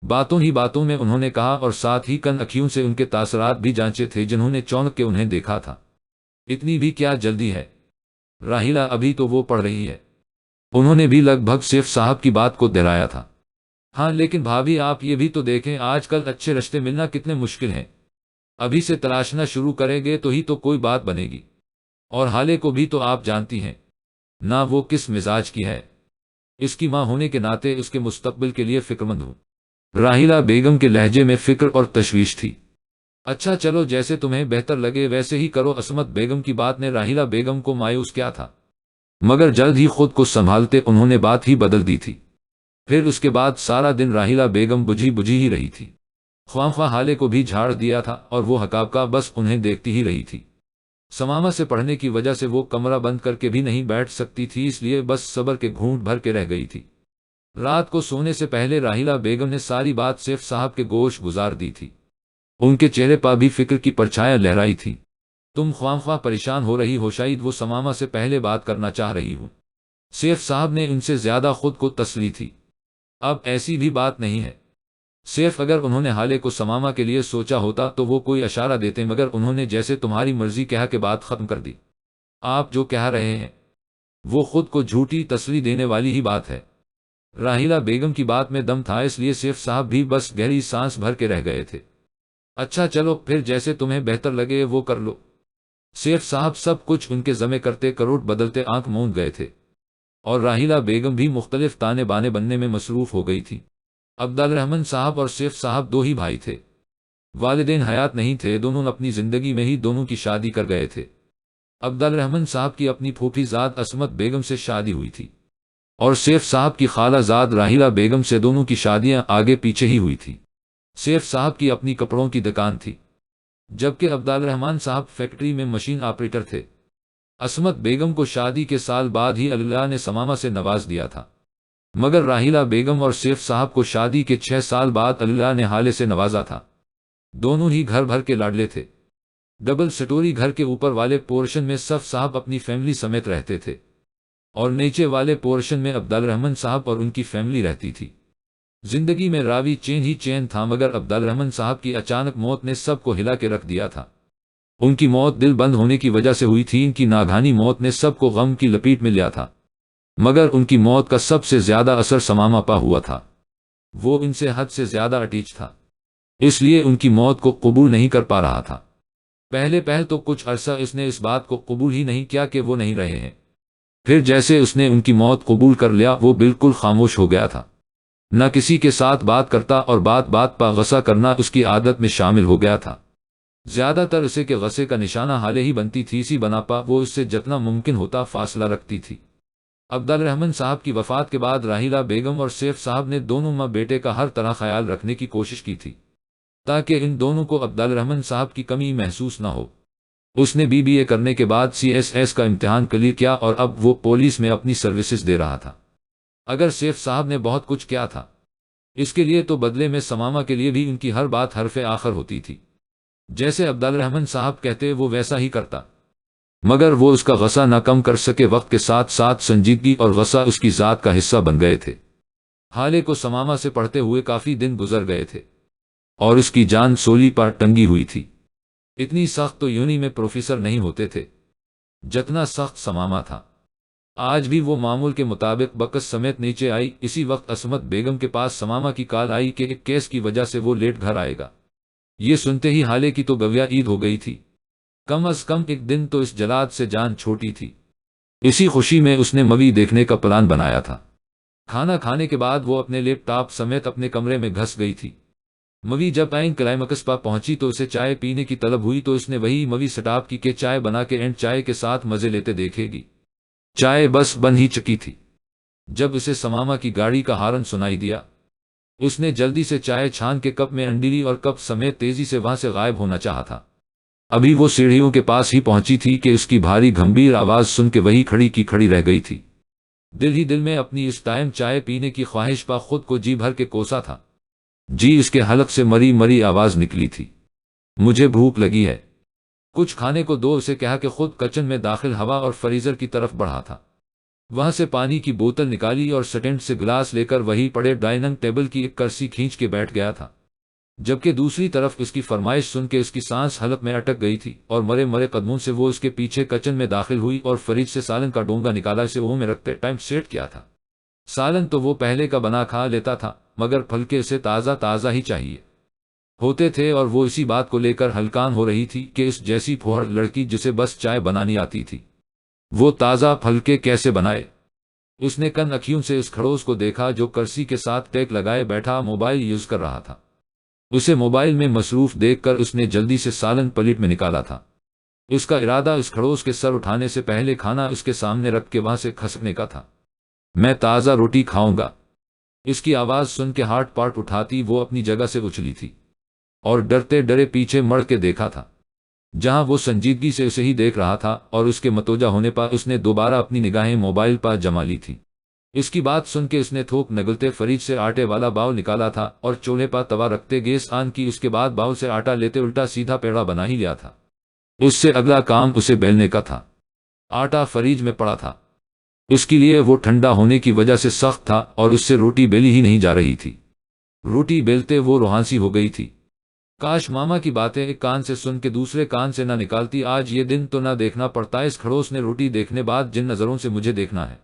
باتوں ہی باتوں میں انہوں نے کہا اور ساتھ ہی کن اکھیوں سے ان کے تاثرات بھی جانچے تھے جنہوں نے چونک کے انہیں دیکھا تھا۔ اتنی بھی کیا جلدی ہے راحیلہ، ابھی تو وہ پڑھ رہی ہے۔ انہوں نے بھی لگ بھگ سیف صاحب کی بات کو دہرایا تھا۔ ہاں لیکن بھابھی آپ یہ بھی تو دیکھیں آج کل اچھے رشتے ملنا کتنے مشکل ہیں، ابھی سے تلاشنا شروع کریں گے تو ہی تو کوئی بات بنے گی۔ اور حالے کو بھی تو آپ جانتی ہیں نہ وہ کس مزاج کی ہے، اس کی ماں ہونے کے ناطے اس کے مستقبل کے لیے فکر مند ہوں۔ راحیلہ بیگم کے لہجے میں فکر اور تشویش تھی۔ اچھا چلو جیسے تمہیں بہتر لگے ویسے ہی کرو۔ عصمت بیگم کی بات نے راحیلہ بیگم کو مایوس کیا تھا، مگر جلد ہی خود کو سنبھالتے انہوں نے بات ہی بدل دی تھی۔ پھر اس کے بعد سارا دن راحیلہ بیگم بجھی بجھی ہی رہی تھی۔ خواہ خواہ حالے کو بھی جھاڑ دیا تھا اور وہ حقاب کا بس انہیں دیکھتی ہی رہی تھی۔ سماما سے پڑھنے کی وجہ سے وہ کمرہ بند کر کے بھی نہیں بیٹھ سکتی تھی، اس لیے بس صبر کے گھونٹ بھر کے رہ گئی تھی۔ رات کو سونے سے پہلے راحیلہ بیگم نے ساری بات سیف صاحب کے گوش گزار دی تھی۔ ان کے چہرے پر بھی فکر کی پرچھائیاں لہرائی تھی۔ تم خواہ خواہ پریشان ہو رہی ہو، شاید وہ سماما سے پہلے بات کرنا چاہ رہی ہوں۔ سیف صاحب نے ان سے زیادہ خود کو تسلی تھی۔ اب ایسی بھی بات نہیں ہے سیف، اگر انہوں نے حالے کو سماما کے لیے سوچا ہوتا تو وہ کوئی اشارہ دیتے، مگر انہوں نے جیسے تمہاری مرضی کہا کہ بات ختم کر دی۔ آپ جو کہہ رہے ہیں وہ خود کو جھوٹی تسلی دینے والی ہی بات ہے۔ راحیلہ بیگم کی بات میں دم تھا، اس لیے سیف صاحب بھی بس گہری سانس بھر کے رہ گئے تھے۔ اچھا چلو پھر جیسے تمہیں بہتر لگے وہ کر لو۔ سیف صاحب سب کچھ ان کے ذمہ کرتے کروٹ بدلتے آنکھ موند گئے تھے اور راحیلہ بیگم بھی مختلف تانے بانے بننے میں مصروف ہو گئی تھی۔ عبدالرحمن صاحب اور سیف صاحب دو ہی بھائی تھے، والدین حیات نہیں تھے، دونوں اپنی زندگی میں ہی دونوں کی شادی کر گئے تھے۔ عبدالرحمن صاحب کی اپنی پھوپھی زاد عصمت بیگم سے شادی ہوئی تھی اور سیف صاحب کی خالہ زاد راحیلہ بیگم سے، دونوں کی شادیاں آگے پیچھے ہی ہوئی تھی۔ سیف صاحب کی اپنی کپڑوں کی دکان تھی، جبکہ عبدالرحمن صاحب فیکٹری میں مشین آپریٹر تھے۔ عصمت بیگم کو شادی کے سال بعد ہی اللہ نے سماما سے نواز دیا تھا، مگر راحیلہ بیگم اور سیف صاحب کو شادی کے 6 سال بعد اللہ نے حالے سے نوازا تھا۔ دونوں ہی گھر بھر کے لاڈلے تھے۔ ڈبل سٹوری گھر کے اوپر والے پورشن میں سیف صاحب اپنی فیملی سمیت رہتے تھے اور نیچے والے پورشن میں عبدالرحمن صاحب اور ان کی فیملی رہتی تھی۔ زندگی میں راوی چین ہی چین تھا، مگر عبدالرحمن صاحب کی اچانک موت نے سب کو ہلا کے رکھ دیا تھا۔ ان کی موت دل بند ہونے کی وجہ سے ہوئی تھی، ان کی ناگہانی موت نے سب کو غم کی لپیٹ میں لیا تھا، مگر ان کی موت کا سب سے زیادہ اثر سماما پا ہوا تھا۔ وہ ان سے حد سے زیادہ اٹیچ تھا، اس لیے ان کی موت کو قبول نہیں کر پا رہا تھا۔ پہلے تو کچھ عرصہ اس نے اس بات کو قبول ہی نہیں کیا کہ وہ نہیں رہے ہیں، پھر جیسے اس نے ان کی موت قبول کر لیا وہ بالکل خاموش ہو گیا تھا، نہ کسی کے ساتھ بات کرتا اور بات بات پر غصہ کرنا اس کی عادت میں شامل ہو گیا تھا۔ زیادہ تر اسے کہ غصے کا نشانہ حالے ہی بنتی تھی، اسی بنا پا وہ اس سے جتنا ممکن ہوتا فاصلہ رکھتی تھی۔ عبدالرحمن صاحب کی وفات کے بعد راحیلہ بیگم اور سیف صاحب نے دونوں ماں بیٹے کا ہر طرح خیال رکھنے کی کوشش کی تھی تاکہ ان دونوں کو عبدالرحمن صاحب کی کمی محسوس نہ ہو۔ اس نے BBA کرنے کے بعد CSS کا امتحان کلیئر کیا اور اب وہ پولیس میں اپنی سروسز دے رہا تھا۔ اگر سیف صاحب نے بہت کچھ کیا تھا اس کے لیے، تو بدلے میں سماما کے لیے بھی ان کی ہر بات حرف آخر ہوتی تھی۔ جیسے عبدالرحمن صاحب کہتے وہ ویسا ہی کرتا، مگر وہ اس کا غصہ نہ کم کر سکے۔ وقت کے ساتھ ساتھ سنجیدگی اور غصہ اس کی ذات کا حصہ بن گئے تھے۔ حالے کو سماما سے پڑھتے ہوئے کافی دن گزر گئے تھے اور اس کی جان سولی پر ٹنگی ہوئی تھی۔ اتنی سخت تو یونی میں پروفیسر نہیں ہوتے تھے جتنا سخت سماما تھا۔ آج بھی وہ معمول کے مطابق بکس سمیت نیچے آئی۔ اسی وقت عصمت بیگم کے پاس سماما کی کال آئی کہ ایک کیس کی وجہ سے وہ لیٹ گھر آئے گا۔ یہ سنتے ہی حالے کی تو گویا عید ہو گئی تھی، کم از کم ایک دن تو اس جلاد سے جان چھوٹی تھی۔ اسی خوشی میں اس نے مووی دیکھنے کا پلان بنایا تھا۔ کھانا کھانے کے بعد وہ اپنے لیپ ٹاپ سمیت اپنے کمرے میں گھس گئی تھی۔ مووی جب این کلائمیکس پر پہنچی تو اسے چائے پینے کی طلب ہوئی، تو اس نے وہی مووی سٹاپ کی کہ چائے بنا کے اینڈ چائے کے ساتھ مزے لیتے دیکھے گی۔ چائے بس بن ہی چکی تھی جب اسے سماما کی گاڑی کا ہارن سنائی دیا۔ اس نے جلدی سے چائے چھان کے کپ میں انڈیلی اور کپ سمیت تیزی سے وہاں سے غائب ہونا چاہا تھا۔ ابھی وہ سیڑھیوں کے پاس ہی پہنچی تھی کہ اس کی بھاری گھمبیر آواز سن کے وہی کھڑی کی کھڑی رہ گئی تھی۔ دل ہی دل میں اپنی اس ٹائم چائے پینے کی خواہش پا خود کو جی بھر کے کوسا تھا۔ جی اس کے حلق سے مری مری آواز نکلی تھی، مجھے بھوک لگی ہے، کچھ کھانے کو دو، اسے کہا کہ خود کچن میں داخل ہوا اور فریزر کی طرف بڑھا تھا۔ وہاں سے پانی کی بوتل نکالی اور سٹینڈ سے گلاس لے کر وہی پڑے ڈائننگ ٹیبل کی ایک کرسی کھینچ کے بیٹھ گیا تھا، جبکہ دوسری طرف اس کی فرمائش سن کے اس کی سانس حلق میں اٹک گئی تھی اور مرے مرے قدموں سے وہ اس کے پیچھے کچن میں داخل ہوئی اور فریج سے سالن کا ڈونگا نکالا، اسے وہ میں رکھتے ٹائم سیٹ کیا تھا۔ سالن تو وہ پہلے کا بنا کھا لیتا تھا، مگر پھلکے اسے تازہ تازہ ہی چاہیے ہوتے تھے، اور وہ اسی بات کو لے کر ہلکان ہو رہی تھی کہ اس جیسی پھوہڑ لڑکی جسے بس چائے بنانی آتی تھی وہ تازہ پھلکے کیسے بنائے۔ اس نے کن اکھیوں سے اس کھڑوس کو دیکھا جو کرسی کے ساتھ ٹیک لگائے بیٹھا موبائل یوز کر رہا تھا۔ اسے موبائل میں مصروف دیکھ کر اس نے جلدی سے سالن پلیٹ میں نکالا تھا۔ اس کا ارادہ اس کھڑوس کے سر اٹھانے سے پہلے کھانا اس کے سامنے رکھ کے وہاں سے کھسکنے کا تھا۔ میں تازہ روٹی کھاؤں گا، اس کی آواز سن کے ہارٹ پاٹ اٹھاتی وہ اپنی جگہ سے اچھلی تھی اور ڈرتے ڈرے پیچھے مڑ کے دیکھا تھا، جہاں وہ سنجیدگی سے اسے ہی دیکھ رہا تھا، اور اس کے متوجہ ہونے پر اس نے دوبارہ اپنی نگاہیں موبائل پر جما لی تھی۔ اس کی بات سن کے اس نے تھوک نگلتے فریج سے آٹے والا باؤل نکالا تھا اور چولہے پر توا رکھتے گیس آن کی، اس کے بعد باؤل سے آٹا لیتے الٹا سیدھا پیڑا بنا ہی لیا تھا۔ اس سے اگلا کام اسے بیلنے کا تھا۔ آٹا فریج میں پڑا تھا، اس کے لیے وہ ٹھنڈا ہونے کی وجہ سے سخت تھا اور اس سے روٹی بیلی ہی نہیں جا رہی تھی۔ روٹی بیلتے وہ روحانسی ہو گئی تھی۔ کاش ماما کی باتیں ایک کان سے سن کے دوسرے کان سے نہ نکالتی، آج یہ دن تو نہ دیکھنا پڑتا اس کھڑوس نے روٹی دیکھنے بعد جن نظروں سے مجھے دیکھنا ہے،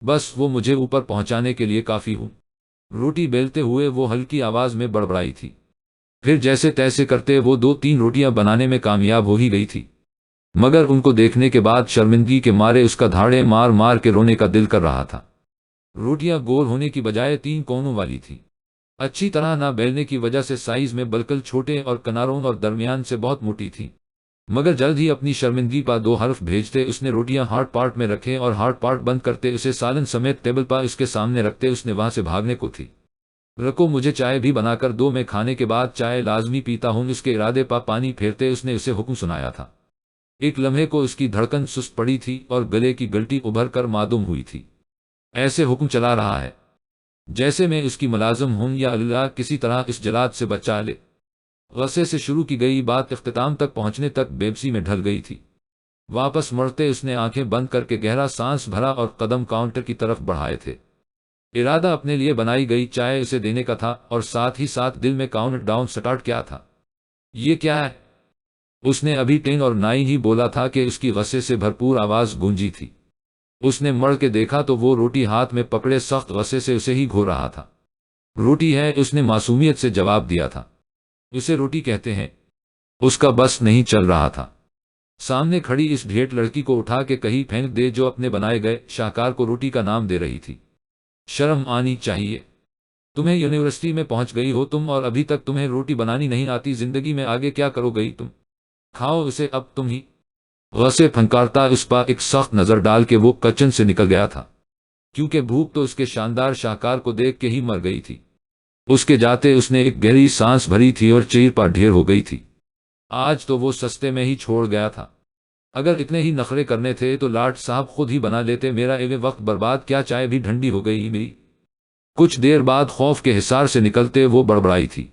بس وہ مجھے اوپر پہنچانے کے لیے کافی ہوں۔ روٹی بیلتے ہوئے وہ ہلکی آواز میں بڑبڑائی تھی، پھر جیسے تیسے کرتے وہ 2-3 روٹیاں بنانے میں کامیاب ہو ہی گئی تھی، مگر ان کو دیکھنے کے بعد شرمندگی کے مارے اس کا دھاڑے مار مار کے رونے کا دل کر رہا تھا۔ روٹیاں گول ہونے کی بجائے 3 کونوں والی تھی، اچھی طرح نہ بیلنے کی وجہ سے سائز میں بالکل چھوٹے اور کناروں اور درمیان سے بہت موٹی تھی، مگر جلد ہی اپنی شرمندگی پر 2 حرف بھیجتے اس نے روٹیاں ہارڈ پارٹ میں رکھے اور ہارڈ پارٹ بند کرتے اسے سالن سمیت ٹیبل پر اس کے سامنے رکھتے اس نے وہاں سے بھاگنے کو تھی۔ رکو مجھے چائے بھی بنا کر دو، میں کھانے کے بعد چائے لازمی پیتا ہوں، اس کے ارادے پر پانی پھیرتے اس نے اسے حکم سنایا تھا۔ ایک لمحے کو اس کی دھڑکن سست پڑی تھی اور گلے کی گلٹی ابھر کر معدوم ہوئی تھی۔ ایسے حکم چلا رہا ہے جیسے میں اس کی ملازم ہوں، یا اللہ کسی طرح اس جلاد سے بچا لے۔ غصے سے شروع کی گئی بات اختتام تک پہنچنے تک بےبسی میں ڈھل گئی تھی۔ واپس مڑتے اس نے آنکھیں بند کر کے گہرا سانس بھرا اور قدم کاؤنٹر کی طرف بڑھائے تھے۔ ارادہ اپنے لیے بنائی گئی چائے اسے دینے کا تھا اور ساتھ ہی ساتھ دل میں کاؤنٹ ڈاؤن سٹارٹ کیا تھا۔ یہ کیا ہے؟ اس نے ابھی 10 اور 9 ہی بولا تھا کہ اس کی غصے سے بھرپور آواز گونجی تھی۔ اس نے مڑ کے دیکھا تو وہ روٹی ہاتھ میں پکڑے سخت غصے سے اسے ہی گھور رہا تھا۔ روٹی ہے، اس نے معصومیت سے جواب دیا تھا۔ اسے روٹی کہتے ہیں۔ اس کا بس نہیں چل رہا تھا۔ سامنے کھڑی اس ڈھیٹ لڑکی کو اٹھا کے کہیں پھینک دے جو اپنے بنائے گئے شاہکار کو روٹی کا نام دے رہی تھی۔ شرم آنی چاہیے تمہیں، یونیورسٹی میں پہنچ گئی ہو تم اور ابھی تک تمہیں روٹی بنانی نہیں آتی، زندگی میں آگے کیا کرو گئی تم؟ کھاؤ اسے اب تم ہی۔ غصے پھنکارتا اس پر ایک سخت نظر ڈال کے وہ کچن سے نکل گیا تھا، کیونکہ بھوک تو اس کے شاندار شاہکار کو دیکھ کے ہی مر گئی تھی۔ اس کے جاتے اس نے ایک گہری سانس بھری تھی اور چیر پر ڈھیر ہو گئی تھی۔ آج تو وہ سستے میں ہی چھوڑ گیا تھا۔ اگر اتنے ہی نخرے کرنے تھے تو لاٹ صاحب خود ہی بنا لیتے، میرا ایویں وقت برباد کیا، چائے بھی ٹھنڈی ہو گئی میری۔ کچھ دیر بعد خوف کے حصار سے نکلتے وہ بڑبڑائی تھی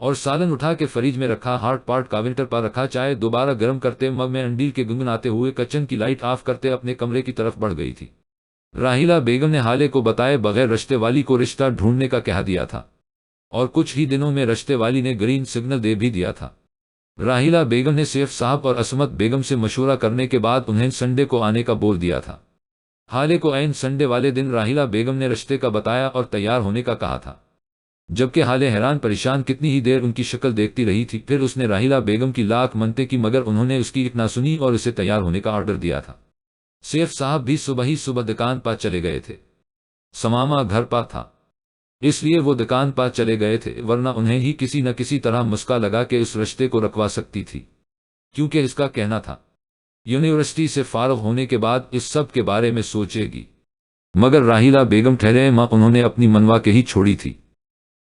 اور سالن اٹھا کے فریج میں رکھا ہارٹ پاٹ کاؤنٹر پر رکھا، چائے دوبارہ گرم کرتے مگ میں انڈیر کے گنگناتے ہوئے کچن کی لائٹ آف کرتے اپنے کمرے کی طرف بڑھ گئی تھی۔ راحیلہ بیگم نے حالے کو بتائے بغیر رشتے والی کو رشتہ ڈھونڈنے کا کہہ دیا تھا اور کچھ ہی دنوں میں رشتے والی نے گرین سگنل دے بھی دیا تھا۔ راحیلہ بیگم نے سیف صاحب اور عصمت بیگم سے مشورہ کرنے کے بعد انہیں سنڈے کو آنے کا بول دیا تھا۔ حالے کو عین سنڈے والے دن راحیلہ بیگم نے رشتے کا بتایا اور تیار ہونے کا کہا تھا، جبکہ حالے حیران پریشان کتنی ہی دیر ان کی شکل دیکھتی رہی تھی۔ پھر اس نے راحیلہ بیگم کی لاکھ منتیں کی مگر انہوں نے اس کی ایک نہ سنی اور اسے تیار ہونے کا آرڈر دیا تھا۔ سیف صاحب بھی صبح ہی صبح دکان پر چلے گئے تھے، سماما گھر پر تھا اس لیے وہ دکان پر چلے گئے تھے، ورنہ انہیں ہی کسی نہ کسی طرح مسکا لگا کے اس رشتے کو رکھوا سکتی تھی، کیونکہ اس کا کہنا تھا یونیورسٹی سے فارغ ہونے کے بعد اس سب کے بارے میں سوچے گی۔ مگر راحیلہ بیگم ٹھہرے ماں، انہوں نے اپنی منوا کے ہی چھوڑی تھی۔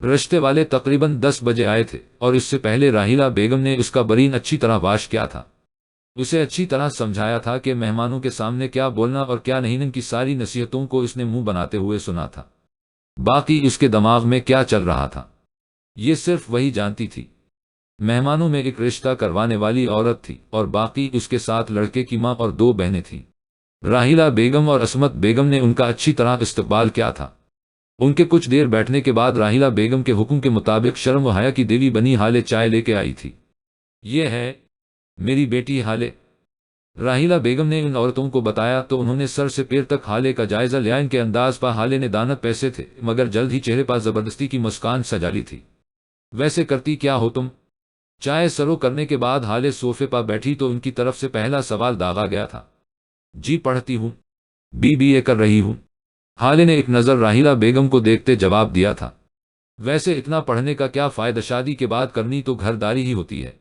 رشتے والے تقریباً 10 بجے آئے تھے اور اس سے پہلے راحیلہ بیگم نے اس کا برین اچھی طرح واش کیا تھا، اسے اچھی طرح سمجھایا تھا کہ مہمانوں کے سامنے کیا بولنا اور کیا نہیں، ان کی ساری نصیحتوں کو اس نے منہ بناتے ہوئے سنا تھا۔ باقی اس کے دماغ میں کیا چل رہا تھا یہ صرف وہی جانتی تھی۔ مہمانوں میں ایک رشتہ کروانے والی عورت تھی اور باقی اس کے ساتھ لڑکے کی ماں اور 2 بہنیں تھیں۔ راحیلہ بیگم اور عصمت بیگم نے ان کا اچھی طرح استقبال کیا تھا۔ ان کے کچھ دیر بیٹھنے کے بعد راحیلہ بیگم کے حکم کے مطابق شرم و حیا کی دیوی بنی حالے چائے لے کے آئی تھی۔ یہ ہے میری بیٹی حالے، راحیلہ بیگم نے ان عورتوں کو بتایا تو انہوں نے سر سے پیر تک حالے کا جائزہ لیا۔ ان کے انداز پر حالے نے دانت پیسے تھے مگر جلد ہی چہرے پر زبردستی کی مسکان سجا لی تھی۔ ویسے کرتی کیا ہو تم؟ چائے سرو کرنے کے بعد حالے صوفے پر بیٹھی تو ان کی طرف سے پہلا سوال داغا گیا تھا۔ جی پڑھتی ہوں، BBA کر رہی ہوں، حالے نے ایک نظر راحیلہ بیگم کو دیکھتے جواب دیا تھا۔ ویسے اتنا پڑھنے کا کیا فائدہ، شادی کے بعد کرنی تو گھرداری ہی ہوتی ہے،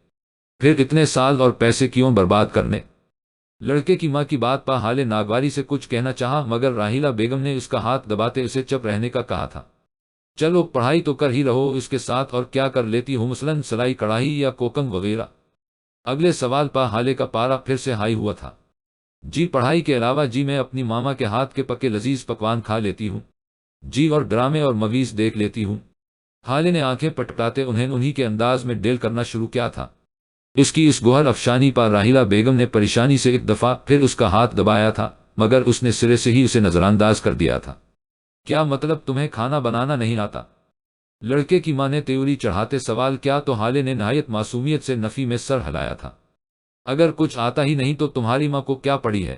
پھر اتنے سال اور پیسے کیوں برباد کرنے؟ لڑکے کی ماں کی بات پر حالے ناگواری سے کچھ کہنا چاہا مگر راحیلہ بیگم نے اس کا ہاتھ دباتے اسے چپ رہنے کا کہا تھا۔ چلو پڑھائی تو کر ہی رہو، اس کے ساتھ اور کیا کر لیتی ہو، مثلاً سلائی کڑھائی یا کوکنگ وغیرہ؟ اگلے سوال پر حالے کا پارا پھر سے ہائی ہوا تھا۔ جی پڑھائی کے علاوہ جی میں اپنی ماما کے ہاتھ کے پکے لذیذ پکوان کھا لیتی ہوں جی، اور ڈرامے اور مویز دیکھ لیتی ہوں۔ حالے نے آنکھیں پٹپٹاتے انہیں کے انداز میں ڈیل کرنا شروع کیا تھا۔ اس کی اس گوہر افشانی پر راحیلہ بیگم نے پریشانی سے ایک دفعہ پھر اس کا ہاتھ دبایا تھا مگر اس نے سرے سے ہی اسے نظر انداز کر دیا تھا۔ کیا مطلب تمہیں کھانا بنانا نہیں آتا؟ لڑکے کی ماں نے تیوری چڑھاتے سوال کیا تو حالے نے نہایت معصومیت سے نفی میں سر ہلایا تھا۔ اگر کچھ آتا ہی نہیں تو تمہاری ماں کو کیا پڑی ہے؟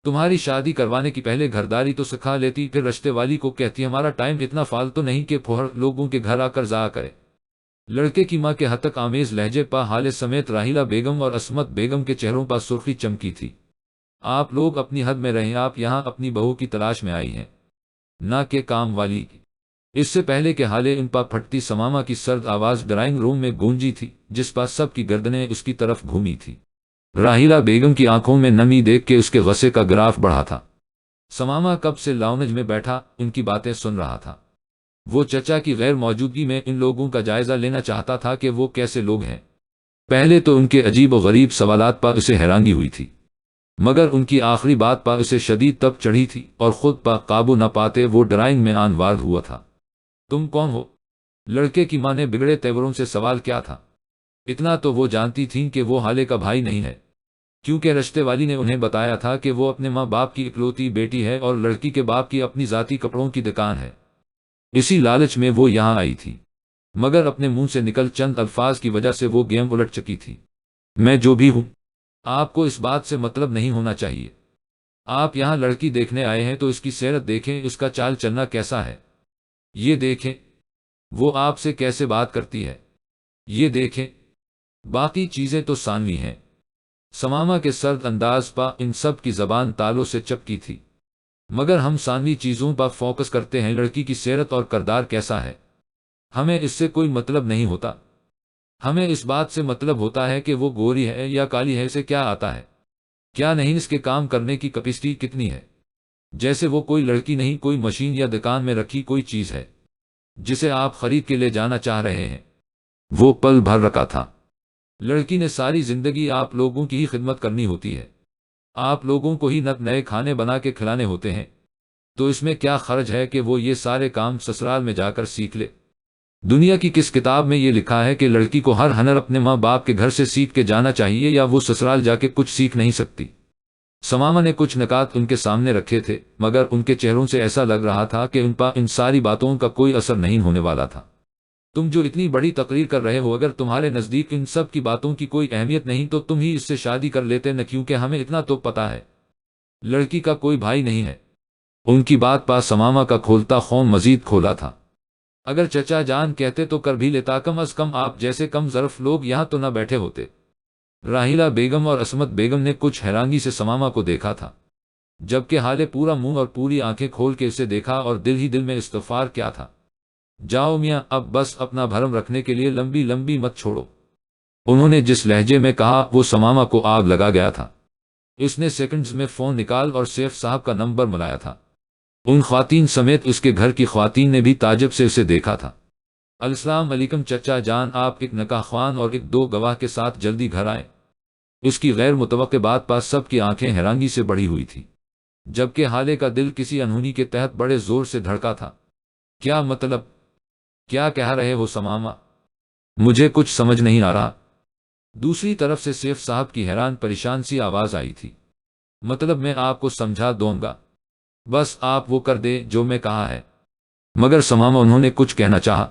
تمہاری شادی کروانے کی پہلے گھرداری تو سکھا لیتی، پھر رشتے والی کو کہتی ہمارا ٹائم اتنا فالتو نہیں کہ پھوہڑ لوگوں کے گھر آ کر ضائع کرے۔ لڑکے کی ماں کے ہتک آمیز لہجے پر حالے سمیت راحیلہ بیگم اور عصمت بیگم کے چہروں پر سرخی چمکی تھی۔ آپ لوگ اپنی حد میں رہیں، آپ یہاں اپنی بہو کی تلاش میں آئی ہیں، نہ کہ کام والی کی۔ اس سے پہلے کہ حالے ان پر پھٹتی سماما کی سرد آواز ڈرائنگ روم میں گونجی تھی جس پر سب کی گردنیں اس کی طرف گھومی تھی۔ راحیلہ بیگم کی آنکھوں میں نمی دیکھ کے اس کے غصے کا گراف بڑھا تھا۔ سماما کب سے لاؤنج میں بیٹھا ان کی باتیں سن رہا تھا۔ وہ چچا کی غیر موجودگی میں ان لوگوں کا جائزہ لینا چاہتا تھا کہ وہ کیسے لوگ ہیں۔ پہلے تو ان کے عجیب و غریب سوالات پر اسے حیرانگی ہوئی تھی مگر ان کی آخری بات پر اسے شدید تب چڑھی تھی اور خود پر قابو نہ پاتے وہ ڈرائنگ میں آن وارد ہوا تھا۔ تم کون ہو؟ لڑکے کی ماں نے بگڑے تیوروں سے سوال کیا تھا۔ اتنا تو وہ جانتی تھیں کہ وہ حالے کا بھائی نہیں ہے، کیونکہ رشتے والی نے انہیں بتایا تھا کہ وہ اپنے ماں باپ کی اکلوتی بیٹی ہے اور لڑکی کے باپ کی اپنی ذاتی کپڑوں کی دکان ہے۔ اسی لالچ میں وہ یہاں آئی تھی مگر اپنے منہ سے نکل چند الفاظ کی وجہ سے وہ گیم الٹ چکی تھی۔ میں جو بھی ہوں، آپ کو اس بات سے مطلب نہیں ہونا چاہیے۔ آپ یہاں لڑکی دیکھنے آئے ہیں تو اس کی سیرت دیکھیں، اس کا چال چلنا کیسا ہے یہ دیکھیں۔ وہ آپ سے کیسے بات کرتی ہے، یہ دیکھیں، باقی چیزیں تو ثانوی ہیں۔ سماما کے سرد انداز پا ان سب کی زبان تالوں سے چپکی تھی۔ مگر ہم ثانوی چیزوں پر فوکس کرتے ہیں، لڑکی کی سیرت اور کردار کیسا ہے، ہمیں اس سے کوئی مطلب نہیں ہوتا۔ ہمیں اس بات سے مطلب ہوتا ہے کہ وہ گوری ہے یا کالی ہے، اسے کیا آتا ہے، کیا نہیں، اس کے کام کرنے کی کیپیسٹی کتنی ہے۔ جیسے وہ کوئی لڑکی نہیں، کوئی مشین یا دکان میں رکھی کوئی چیز ہے جسے آپ خرید کے لے جانا چاہ رہے ہیں۔ وہ پل بھر رکھا تھا۔ لڑکی نے ساری زندگی آپ لوگوں کی ہی خدمت کرنی ہوتی ہے، آپ لوگوں کو ہی نئے کھانے بنا کے کھلانے ہوتے ہیں، تو اس میں کیا خرج ہے کہ وہ یہ سارے کام سسرال میں جا کر سیکھ لے؟ دنیا کی کس کتاب میں یہ لکھا ہے کہ لڑکی کو ہر ہنر اپنے ماں باپ کے گھر سے سیکھ کے جانا چاہیے یا وہ سسرال جا کے کچھ سیکھ نہیں سکتی؟ سماما نے کچھ نکات ان کے سامنے رکھے تھے، مگر ان کے چہروں سے ایسا لگ رہا تھا کہ ان پر ان ساری باتوں کا کوئی اثر نہیں ہونے والا تھا۔ تم جو اتنی بڑی تقریر کر رہے ہو، اگر تمہارے نزدیک ان سب کی باتوں کی کوئی اہمیت نہیں تو تم ہی اس سے شادی کر لیتے نہ، کیونکہ ہمیں اتنا تو پتا ہے لڑکی کا کوئی بھائی نہیں ہے۔ ان کی بات پا سماما کا کھولتا خون مزید کھولا تھا۔ اگر چچا جان کہتے تو کر بھی لیتا، کم از کم آپ جیسے کم ظرف لوگ یہاں تو نہ بیٹھے ہوتے۔ راحیلہ بیگم اور عصمت بیگم نے کچھ حیرانی سے سماما کو دیکھا تھا، جبکہ حالے پورا منہ اور پوری آنکھیں کھول کے اسے دیکھا اور دل ہی دل میں استغفار کیا تھا۔ جاؤ میاں، اب بس اپنا بھرم رکھنے کے لیے لمبی لمبی مت چھوڑو۔ انہوں نے جس لہجے میں کہا وہ سماما کو آگ لگا گیا تھا۔ اس نے سیکنڈز میں فون نکال اور سیف صاحب کا نمبر ملایا تھا۔ ان خواتین سمیت اس کے گھر کی خواتین نے بھی تعجب سے اسے دیکھا تھا۔ السلام علیکم چچا جان، آپ ایک نکاح خوان اور ایک دو گواہ کے ساتھ جلدی گھر آئیں۔ اس کی غیر متوقع بات پر سب کی آنکھیں حیرانی سے بڑھی ہوئی تھی، جبکہ حالے کا دل کسی انہونی کے تحت بڑے زور سے دھڑکا تھا۔ کیا مطلب، کیا کہہ رہے ہو سماما؟ مجھے کچھ سمجھ نہیں آ رہا۔ دوسری طرف سے سیف صاحب کی حیران پریشان سی آواز آئی تھی۔ مطلب میں آپ کو سمجھا دوں گا، بس آپ وہ کر دیں جو میں کہا ہے۔ مگر سماما، انہوں نے کچھ کہنا چاہا۔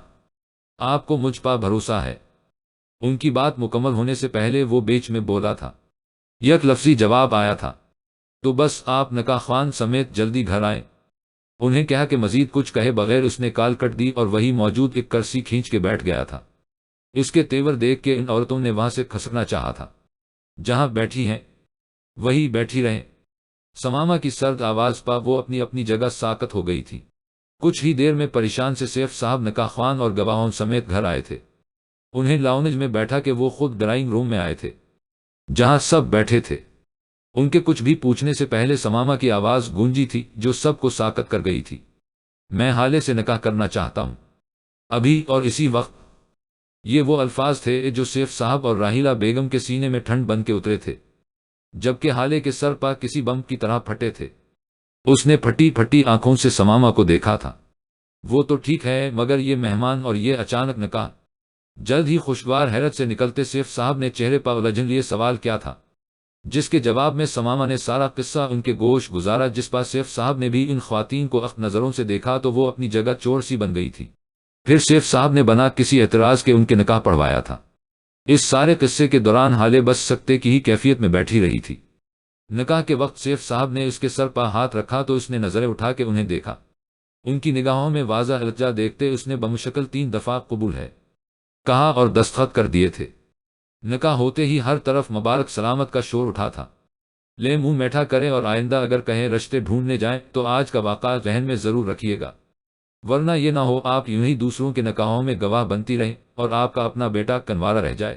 آپ کو مجھ پر بھروسہ ہے؟ ان کی بات مکمل ہونے سے پہلے وہ بیچ میں بولا تھا۔ یک لفظی جواب آیا تھا، تو بس آپ نکاح خوان سمیت جلدی گھر آئیں۔ انہیں کہا کہ مزید کچھ کہے بغیر اس نے کال کٹ دی اور وہی موجود ایک کرسی کھینچ کے بیٹھ گیا تھا۔ اس کے تیور دیکھ کے ان عورتوں نے وہاں سے کھسکنا چاہا تھا۔ جہاں بیٹھی ہیں وہی بیٹھی رہیں۔ سماما کی سرد آواز پا وہ اپنی اپنی جگہ ساکت ہو گئی تھی۔ کچھ ہی دیر میں پریشان سے سیف صاحب نکاح خوان اور گواہوں سمیت گھر آئے تھے۔ انہیں لاؤنج میں بیٹھا کہ وہ خود ڈرائنگ روم میں آئے تھے جہاں سب بیٹھے تھے۔ ان کے کچھ بھی پوچھنے سے پہلے سماما کی آواز گونجی تھی جو سب کو ساکت کر گئی تھی۔ میں حالے سے نکاح کرنا چاہتا ہوں، ابھی اور اسی وقت۔ یہ وہ الفاظ تھے جو سیف صاحب اور راحیلہ بیگم کے سینے میں ٹھنڈ بن کے اترے تھے، جبکہ حالے کے سر پر کسی بم کی طرح پھٹے تھے۔ اس نے پھٹی پھٹی آنکھوں سے سماما کو دیکھا تھا۔ وہ تو ٹھیک ہے، مگر یہ مہمان اور یہ اچانک نکاح؟ جلد ہی خوشگوار حیرت سے نکلتے سیف صاحب نے چہرے پر الجھن لیے سوال کیا تھا، جس کے جواب میں سماما نے سارا قصہ ان کے گوش گزارا، جس پر سیف صاحب نے بھی ان خواتین کو اخت نظروں سے دیکھا تو وہ اپنی جگہ چور سی بن گئی تھی۔ پھر سیف صاحب نے بنا کسی اعتراض کے ان کے نکاح پڑھوایا تھا۔ اس سارے قصے کے دوران حالے بس سکتے کی ہی کیفیت میں بیٹھی رہی تھی۔ نکاح کے وقت سیف صاحب نے اس کے سر پر ہاتھ رکھا تو اس نے نظریں اٹھا کے انہیں دیکھا۔ ان کی نگاہوں میں واضح التجا دیکھتے اس نے بمشکل 3 دفعہ قبول ہے کہا اور دستخط کر دیے تھے۔ نکاح ہوتے ہی ہر طرف مبارک سلامت کا شور اٹھا تھا۔ لے منہ میٹھا کریں اور آئندہ اگر کہیں رشتے ڈھونڈنے جائیں تو آج کا واقعہ ذہن میں ضرور رکھیے گا، ورنہ یہ نہ ہو آپ یوں ہی دوسروں کے نکاحوں میں گواہ بنتی رہیں اور آپ کا اپنا بیٹا کنوارا رہ جائے۔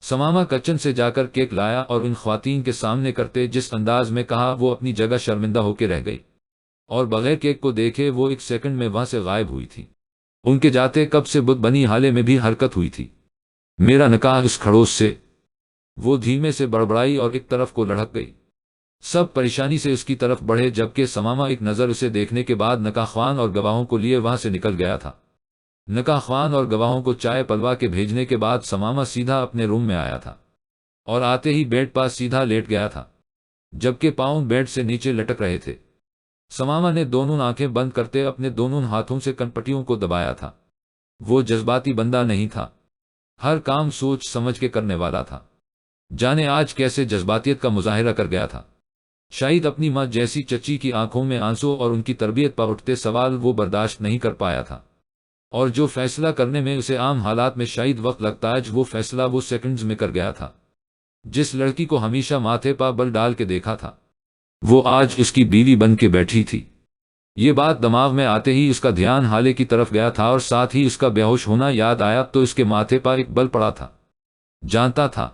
سماما کچن سے جا کر کیک لایا اور ان خواتین کے سامنے کرتے جس انداز میں کہا وہ اپنی جگہ شرمندہ ہو کے رہ گئی، اور بغیر کیک کو دیکھے وہ ایک سیکنڈ میں وہاں سے غائب ہوئی تھی۔ ان کے جاتے کب سے بت بنی حالے میں بھی حرکت ہوئی تھی۔ میرا نکاح اس کھڑوس سے، وہ دھیمے سے بڑبڑائی اور ایک طرف کو لڑک گئی۔ سب پریشانی سے اس کی طرف بڑھے، جبکہ سماما ایک نظر اسے دیکھنے کے بعد نکاح خوان اور گواہوں کو لیے وہاں سے نکل گیا تھا۔ نکاح خوان اور گواہوں کو چائے پلوا کے بھیجنے کے بعد سماما سیدھا اپنے روم میں آیا تھا اور آتے ہی بیڈ پاس سیدھا لیٹ گیا تھا، جبکہ پاؤں بیڈ سے نیچے لٹک رہے تھے۔ سماما نے دونوں آنکھیں بند کرتے اپنے دونوں ہاتھوں سے کنپٹیوں کو دبایا تھا۔ وہ جذباتی بندہ نہیں تھا، ہر کام سوچ سمجھ کے کرنے والا تھا۔ جانے آج کیسے جذباتیت کا مظاہرہ کر گیا تھا۔ شاید اپنی ماں جیسی چچی کی آنکھوں میں آنسو اور ان کی تربیت پر اٹھتے سوال وہ برداشت نہیں کر پایا تھا۔ اور جو فیصلہ کرنے میں اسے عام حالات میں شاید وقت لگتا ہے وہ فیصلہ وہ سیکنڈز میں کر گیا تھا۔ جس لڑکی کو ہمیشہ ماتھے پا بل ڈال کے دیکھا تھا وہ آج اس کی بیوی بن کے بیٹھی تھی۔ یہ بات دماغ میں آتے ہی اس کا دھیان ہالے کی طرف گیا تھا اور ساتھ ہی اس کا بے ہوش ہونا یاد آیا تو اس کے ماتھے پر ایک بل پڑا تھا۔ جانتا تھا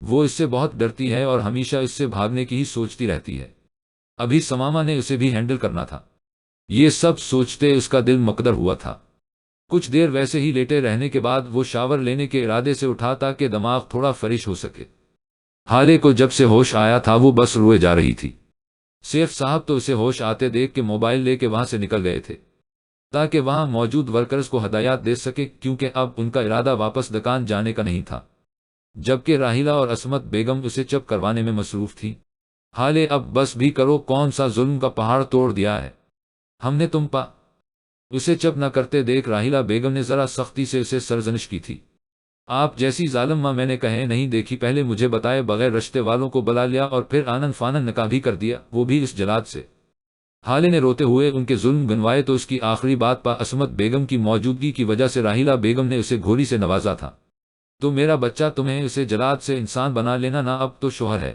وہ اس سے بہت ڈرتی ہے اور ہمیشہ اس سے بھاگنے کی ہی سوچتی رہتی ہے۔ ابھی سماما نے اسے بھی ہینڈل کرنا تھا۔ یہ سب سوچتے اس کا دل مقدر ہوا تھا۔ کچھ دیر ویسے ہی لیٹے رہنے کے بعد وہ شاور لینے کے ارادے سے اٹھا تاکہ دماغ تھوڑا فریش ہو سکے۔ ہالے کو جب سے ہوش آیا تھا وہ بس روئے جا رہی تھی۔ سیف صاحب تو اسے ہوش آتے دیکھ کے موبائل لے کے وہاں سے نکل گئے تھے تاکہ وہاں موجود ورکرز کو ہدایات دے سکے، کیونکہ اب ان کا ارادہ واپس دکان جانے کا نہیں تھا، جبکہ راہیلہ اور عصمت بیگم اسے چپ کروانے میں مصروف تھی۔ ہالے اب بس بھی کرو، کون سا ظلم کا پہاڑ توڑ دیا ہے ہم نے تم پا۔ اسے چپ نہ کرتے دیکھ راہیلہ بیگم نے ذرا سختی سے اسے سرزنش کی تھی۔ آپ جیسی ظالم ماں میں نے کہیں نہیں دیکھی، پہلے مجھے بتائے بغیر رشتے والوں کو بلا لیا اور پھر آنن فانن نکاح بھی کر دیا، وہ بھی اس جلاد سے۔ ہالے نے روتے ہوئے ان کے ظلم گنوائے تو اس کی آخری بات پا عصمت بیگم کی موجودگی کی وجہ سے راہیلہ بیگم نے اسے گھوڑی سے نوازا تھا۔ تو میرا بچہ تمہیں اسے جلاد سے انسان بنا لینا نا، اب تو شوہر ہے۔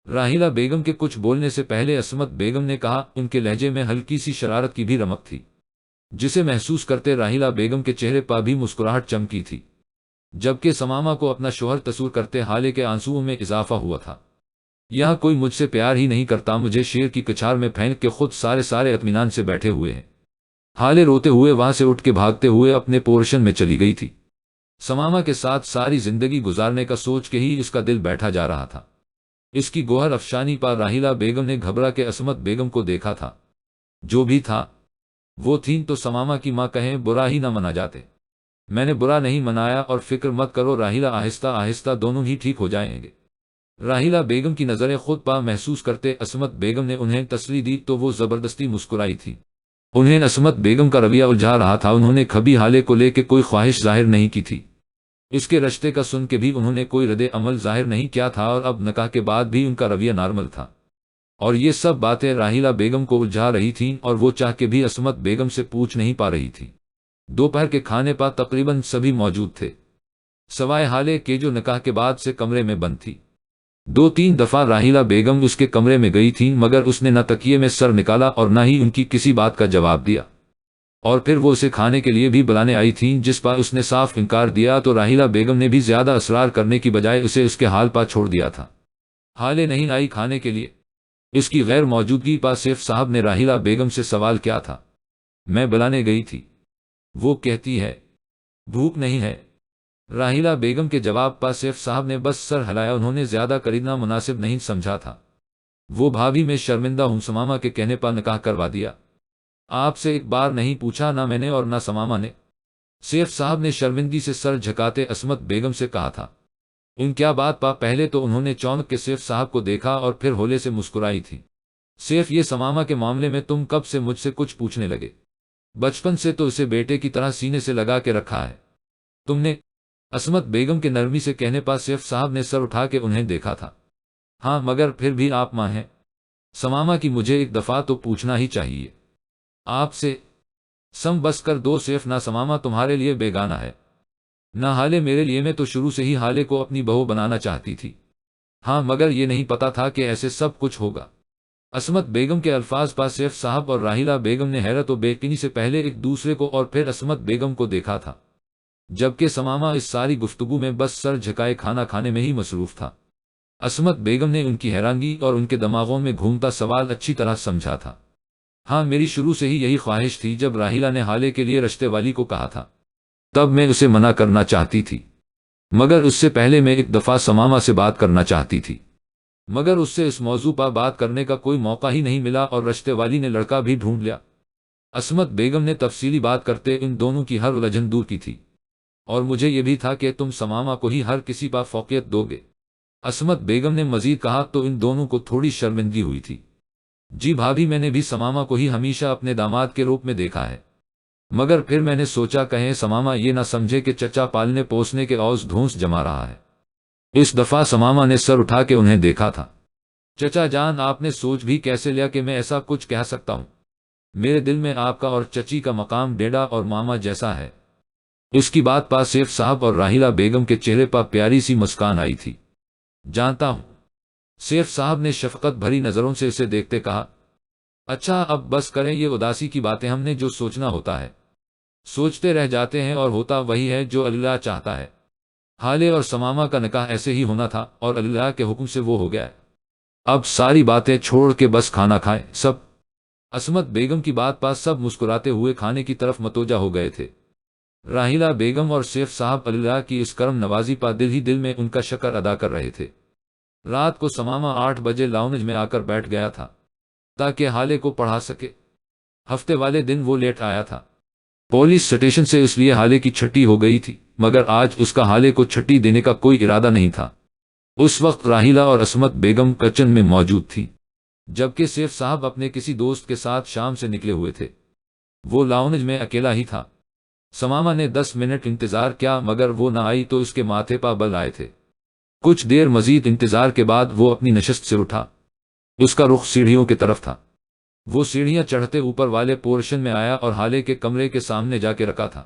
راہیلہ بیگم کے کچھ بولنے سے پہلے عصمت بیگم نے کہا، ان کے لہجے میں ہلکی سی شرارت کی بھی رمق تھی، جسے محسوس کرتے راہیلہ بیگم کے چہرے پر بھی مسکراہٹ چمکی تھی، جبکہ سماما کو اپنا شوہر تصور کرتے ہالے کے آنسوؤں میں اضافہ ہوا تھا۔ یہاں کوئی مجھ سے پیار ہی نہیں کرتا، مجھے شیر کی کچھار میں پھینک کے خود سارے اطمینان سے بیٹھے ہوئے ہیں۔ ہالے روتے ہوئے وہاں سے اٹھ کے بھاگتے ہوئے اپنے پورشن میں چلی گئی تھی۔ سماما کے ساتھ ساری زندگی گزارنے کا سوچ کے ہی اس کا دل بیٹھا جا رہا تھا۔ اس کی گوہر افشانی پر راہیلہ بیگم نے گھبرا کے عصمت بیگم کو دیکھا تھا۔ جو بھی تھا وہ تھیں تو سماما کی ماں کہیں برا ہی نہ منا جاتے۔ میں نے برا نہیں منایا اور فکر مت کرو راہیلہ، آہستہ آہستہ دونوں ہی ٹھیک ہو جائیں گے۔ راہیلہ بیگم کی نظریں خود پا محسوس کرتے عصمت بیگم نے انہیں تسلی دی تو وہ زبردستی مسکرائی تھی۔ انہیں عصمت بیگم کا رویہ الجھا رہا تھا، انہوں نے کبھی ہالے کو لے کے کوئی خواہش ظاہر نہیں کی تھی۔ اس کے رشتے کا سن کے بھی انہوں نے کوئی رد عمل ظاہر نہیں کیا تھا اور اب نکاح کے بعد بھی ان کا رویہ نارمل تھا، اور یہ سب باتیں راہیلہ بیگم کو الجھا رہی تھیں اور وہ چاہ کے بھی عصمت بیگم سے پوچھ نہیں پا رہی تھی۔ دوپہر کے کھانے پر تقریباً سبھی موجود تھے سوائے ہالے کے جو نکاح کے بعد سے کمرے میں بند تھی۔ 2-3 دفعہ راہیلہ بیگم اس کے کمرے میں گئی تھیں مگر اس نے نہ تکیے میں سر نکالا اور نہ ہی ان کی کسی بات کا جواب دیا، اور پھر وہ اسے کھانے کے لیے بھی بلانے آئی تھیں جس پر اس نے صاف انکار دیا تو راہیلہ بیگم نے بھی زیادہ اصرار کرنے کی بجائے اسے اس کے حال پر چھوڑ دیا تھا۔ ہالے نہیں آئی کھانے کے لیے؟ اس کی غیر موجودگی پر سیف صاحب نے راہیلہ بیگم سے سوال کیا تھا۔ میں بلانے گئی تھی، وہ کہتی ہے بھوک نہیں ہے۔ راہیلہ بیگم کے جواب پر سیف صاحب نے بس سر ہلایا، انہوں نے زیادہ قریبنا مناسب نہیں سمجھا تھا۔ وہ بھابھی میں شرمندہ ہوں، سماما کے کہنے پر نکاح کروا دیا۔ آپ سے ایک بار نہیں پوچھا، نہ میں نے اور نہ سماما نے، سیف صاحب نے شرمندگی سے سر جھکاتے عصمت بیگم سے کہا تھا۔ ان کیا بات پا؟ پہلے تو انہوں نے چونک کے سیف صاحب کو دیکھا اور پھر ہولے سے مسکرائی تھی۔ سیف، یہ سماما کے معاملے میں تم کب سے مجھ سے کچھ پوچھنے لگے؟ بچپن سے تو اسے بیٹے کی طرح سینے سے لگا کے رکھا ہے تم نے؟ عصمت بیگم کے نرمی سے کہنے پر سیف صاحب نے سر اٹھا کے انہیں دیکھا تھا۔ ہاں مگر پھر بھی آپ ماں ہیں سماما کی، مجھے ایک دفعہ تو پوچھنا ہی چاہیے۔ آپ سے سم بس کر دو سیف، نہ سماما تمہارے لیے بیگانہ ہے نہ ہالے میرے لیے، میں تو شروع سے ہی ہالے کو اپنی بہو بنانا چاہتی تھی۔ ہاں مگر یہ نہیں پتا تھا کہ ایسے سب کچھ ہوگا۔ عصمت بیگم کے الفاظ پر سیف صاحب اور راہیلہ بیگم نے حیرت و بے یقینی سے پہلے ایک دوسرے کو اور پھر عصمت بیگم کو دیکھا تھا، جبکہ سماما اس ساری گفتگو میں بس سر جھکائے کھانا کھانے میں ہی مصروف تھا۔ عصمت بیگم نے ان کی حیرانگی اور ان کے دماغوں میں گھومتا سوال اچھی طرح سمجھا تھا۔ ہاں میری شروع سے ہی یہی خواہش تھی، جب راہیلہ نے ہالے کے لیے رشتے والی کو کہا تھا تب میں اسے منع کرنا چاہتی تھی، مگر اس سے پہلے میں ایک دفعہ سماما سے بات کرنا چاہتی تھی، مگر اس سے اس موضوع پر بات کرنے کا کوئی موقع ہی نہیں ملا اور رشتے والی نے لڑکا بھی ڈھونڈ لیا۔ عصمت بیگم نے تفصیلی بات کرتے ان دونوں کی ہر الجھن دور کی تھی، اور مجھے یہ بھی تھا کہ تم سماما کو ہی ہر کسی پر فوقیت دو گے۔ عصمت بیگم نے مزید کہا تو ان دونوں کو تھوڑی شرمندگی ہوئی تھی۔ جی بھابھی، میں نے بھی سماما کو ہی ہمیشہ اپنے داماد کے روپ میں دیکھا ہے، مگر پھر میں نے سوچا کہیں سماما یہ نہ سمجھے کہ چچا پالنے پوسنے کے اوز دھونس جما رہا ہے۔ اس دفعہ سماما نے سر اٹھا کے انہیں دیکھا تھا۔ چچا جان، آپ نے سوچ بھی کیسے لیا کہ میں ایسا کچھ کہہ سکتا ہوں؟ میرے دل میں آپ کا اور چچی کا مقام ڈیڈا اور ماما جیسا ہے۔ اس کی بات پا سیف صاحب اور راحیلہ بیگم کے چہرے پر پیاری سی مسکان آئی تھی۔ جانتا ہوں، سیف صاحب نے شفقت بھری نظروں سے اسے دیکھتے کہا۔ اچھا اب بس کریں یہ اداسی کی باتیں، ہم نے جو سوچنا ہوتا ہے سوچتے رہ جاتے ہیں اور ہوتا وہی ہے جو اللہ چاہتا ہے۔ حالے اور سماما کا نکاح ایسے ہی ہونا تھا اور اللہ کے حکم سے وہ ہو گیا ہے۔ اب ساری باتیں چھوڑ کے بس کھانا کھائیں سب۔ عصمت بیگم کی بات پاس سب مسکراتے ہوئے کھانے کی طرف متوجہ ہو گئے تھے۔ راحیلہ بیگم اور سیف صاحب اللہ کی اس کرم نوازی پا دل ہی دل میں ان کا شکر ادا کر رہے تھے۔ رات کو سماما 8 بجے لاؤنج میں آ کر بیٹھ گیا تھا تاکہ حالے کو پڑھا سکے۔ ہفتے والے دن وہ لیٹ آیا تھا پولیس اسٹیشن سے، اس لیے حالے کی چھٹی ہو گئی تھی، مگر آج اس کا حالے کو چھٹی دینے کا کوئی ارادہ نہیں تھا۔ اس وقت راحیلہ اور عصمت بیگم کچن میں موجود تھی، جبکہ سیف صاحب اپنے کسی دوست کے ساتھ شام سے نکلے ہوئے تھے۔ وہ لاؤنج میں اکیلا ہی تھا۔ سماما نے 10 منٹ انتظار کیا مگر وہ نہ آئی تو اس کے ماتھے پا بل آئے تھے۔ کچھ دیر مزید انتظار کے بعد وہ اپنی نشست سے اٹھا۔ اس کا رخ سیڑھیوں کی طرف تھا۔ وہ سیڑھیاں چڑھتے اوپر والے پورشن میں آیا اور حالے کے کمرے کے سامنے جا کے رکا تھا۔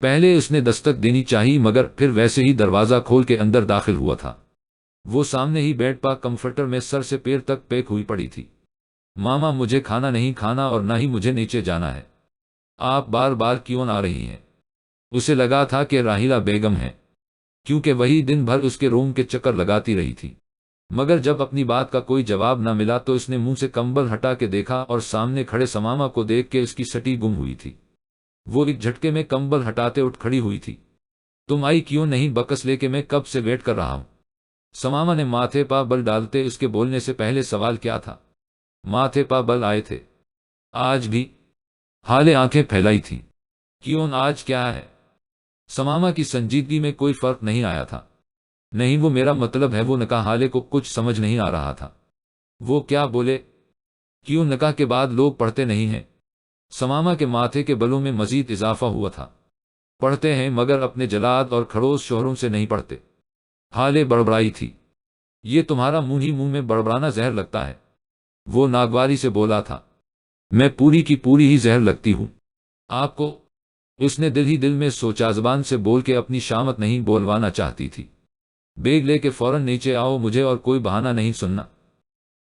پہلے اس نے دستک دینی چاہی مگر پھر ویسے ہی دروازہ کھول کے اندر داخل ہوا تھا۔ وہ سامنے ہی بیڈ پا کمفرٹر میں سر سے پیر تک پیک ہوئی پڑی تھی۔ ماما مجھے کھانا نہیں کھانا اور نہ ہی مجھے نیچے جانا ہے، آپ بار بار کیوں آ رہی ہیں؟ اسے لگا تھا کہ راحیلہ بیگم ہے، کیونکہ وہی دن بھر اس کے روم کے چکر لگاتی رہی تھی۔ مگر جب اپنی بات کا کوئی جواب نہ ملا تو اس نے منہ سے کمبل ہٹا کے دیکھا اور سامنے کھڑے سماما کو دیکھ کے اس کی سٹی گم ہوئی تھی۔ وہ ایک جھٹکے میں کمبل ہٹاتے اٹھ کھڑی ہوئی تھی۔ تم آئی کیوں نہیں بکس لے کے میں کب سے ویٹ کر رہا ہوں۔ سماما نے ماتھے پا بل ڈالتے اس کے بولنے سے پہلے سوال کیا تھا۔ ماتھے پا بل آئے تھے آج بھی؟ حالے آنکھیں پھیلائی تھی۔ کیوں آج کیا ہے؟ سماما کی سنجیدگی میں کوئی فرق نہیں آیا تھا۔ نہیں وہ میرا مطلب ہے، وہ نکاح حالے کو کچھ سمجھ نہیں آ رہا تھا۔ وہ کیا بولے؟ کیوں نکاح کے بعد لوگ پڑھتے نہیں ہیں؟ سماما کے ماتھے کے بلوں میں مزید اضافہ ہوا تھا۔ پڑھتے ہیں مگر اپنے جلاد اور کھڑوس شوہروں سے نہیں پڑھتے۔ حالے بڑبڑائی تھی۔ یہ تمہارا منہ ہی منہ میں بڑبڑانا زہر لگتا ہے، وہ ناگواری سے بولا تھا۔ میں پوری کی پوری ہی زہر لگتی ہوں آپ کو؟ اس نے دل ہی دل میں سوچا، زبان سے بول کے اپنی شامت نہیں بولوانا چاہتی تھی۔ بیگ لے کے فوراً نیچے آؤ، مجھے اور کوئی بہانہ نہیں سننا۔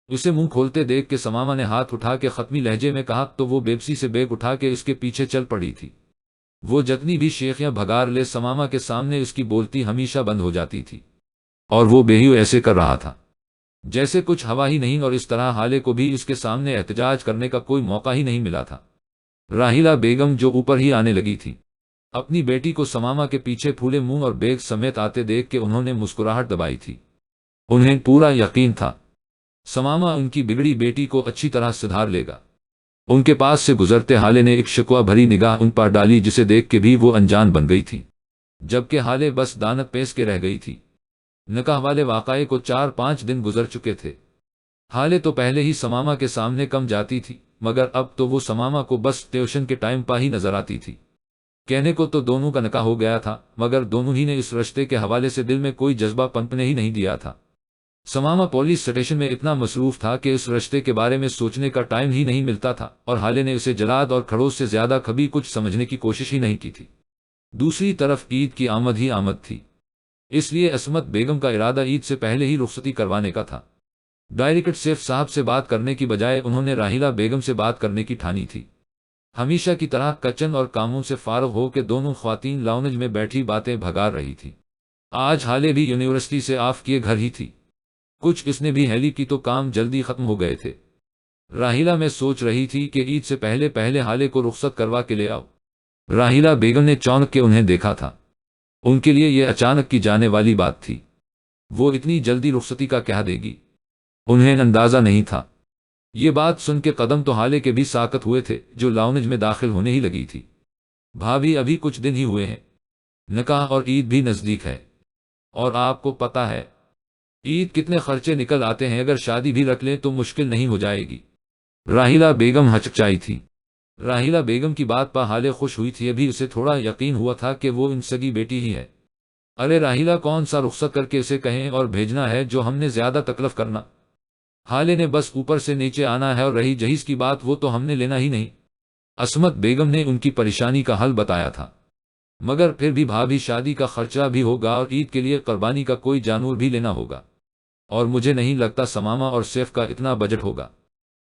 اسے منہ کھولتے دیکھ کے سماما نے ہاتھ اٹھا کے ختمی لہجے میں کہا تو وہ بیپسی سے بیگ اٹھا کے اس کے پیچھے چل پڑی تھی۔ وہ جتنی بھی شیخیاں بھگار لے سماما کے سامنے اس کی بولتی ہمیشہ بند ہو جاتی تھی، اور وہ بےہیو ایسے کر رہا تھا جیسے کچھ ہوا ہی نہیں، اور اس طرح حالے کو بھی اس کے سامنے احتجاج کرنے کا کوئی موقع ہی نہیں ملا تھا۔ راحیلہ بیگم جو اوپر ہی آنے لگی تھی، اپنی بیٹی کو سماما کے پیچھے پھولے منہ اور بیگ سمیت آتے دیکھ کے انہوں نے مسکراہٹ دبائی تھی۔ انہیں پورا یقین تھا سماما ان کی بگڑی بیٹی کو اچھی طرح سدھار لے گا۔ ان کے پاس سے گزرتے حالے نے ایک شکوہ بھری نگاہ ان پر ڈالی جسے دیکھ کے بھی وہ انجان بن گئی تھی، جبکہ حالے بس دانت پیس کے رہ گئی تھی۔ نکاح والے واقعے کو 4-5 دن گزر چکے تھے۔ حالے تو پہلے ہی سماما کے سامنے کم جاتی تھی، مگر اب تو وہ سماما کو بس ٹیوشن کے ٹائم پا ہی نظر آتی تھی۔ کہنے کو تو دونوں کا نکاح ہو گیا تھا، مگر دونوں ہی نے اس رشتے کے حوالے سے دل میں کوئی جذبہ پنپنے ہی نہیں دیا تھا۔ سماما پولیس اسٹیشن میں اتنا مصروف تھا کہ اس رشتے کے بارے میں سوچنے کا ٹائم ہی نہیں ملتا تھا، اور حالے نے اسے جلاد اور کھڑوس سے زیادہ کبھی کچھ سمجھنے کی کوشش ہی نہیں کی تھی۔ دوسری طرف عید کی آمد ہی آمد تھی، اس لیے عصمت بیگم کا ارادہ عید سے پہلے ہی رخصتی کروانے کا تھا۔ ڈائریکٹ سیف صاحب سے بات کرنے کی بجائے انہوں نے راحیلہ بیگم سے بات کرنے کی ٹھانی تھی۔ ہمیشہ کی طرح کچن اور کاموں سے فارغ ہو کے دونوں خواتین لاؤنج میں بیٹھی باتیں بھگار رہی تھی۔ آج حالے بھی یونیورسٹی سے آف کیے گھر ہی تھی، کچھ اس نے بھی ہیلی کی تو کام جلدی ختم ہو گئے تھے۔ راحیلہ میں سوچ رہی تھی کہ عید سے پہلے پہلے حالے کو رخصت کروا کے لے آؤ۔ راحیلہ بیگم نے چونک کے انہیں دیکھا تھا۔ ان کے لیے یہ اچانک کی جانے والی بات تھی، وہ اتنی جلدی رخصتی کا کہہ دے گی، انہیں اندازہ نہیں تھا۔ یہ بات سن کے قدم تو حالے کے بھی ساکت ہوئے تھے جو لاؤنج میں داخل ہونے ہی لگی تھی۔ بھابھی ابھی کچھ دن ہی ہوئے ہیں، نکاح اور عید بھی نزدیک ہے، اور آپ کو پتہ ہے عید کتنے خرچے نکل آتے ہیں، اگر شادی بھی رکھ لیں تو مشکل نہیں ہو جائے گی۔ راحیلہ بیگم ہچکچائی تھی۔ راحیلہ بیگم کی بات پا حالے خوش ہوئی تھی، ابھی اسے تھوڑا یقین ہوا تھا کہ وہ ان سگی بیٹی ہی ہے۔ ارے راحیلہ کون سا رخصت کر کے اسے کہیں اور بھیجنا ہے جو ہم نے زیادہ تکلف کرنا؟ حالے نے بس اوپر سے نیچے آنا ہے، اور رہی جہیز کی بات وہ تو ہم نے لینا ہی نہیں۔ عصمت بیگم نے ان کی پریشانی کا حل بتایا تھا، مگر پھر بھی بھابھی شادی کا خرچہ بھی ہوگا اور عید کے لیے قربانی کا کوئی جانور بھی لینا ہوگا، اور مجھے نہیں لگتا سماما اور سیف کا اتنا بجٹ ہوگا۔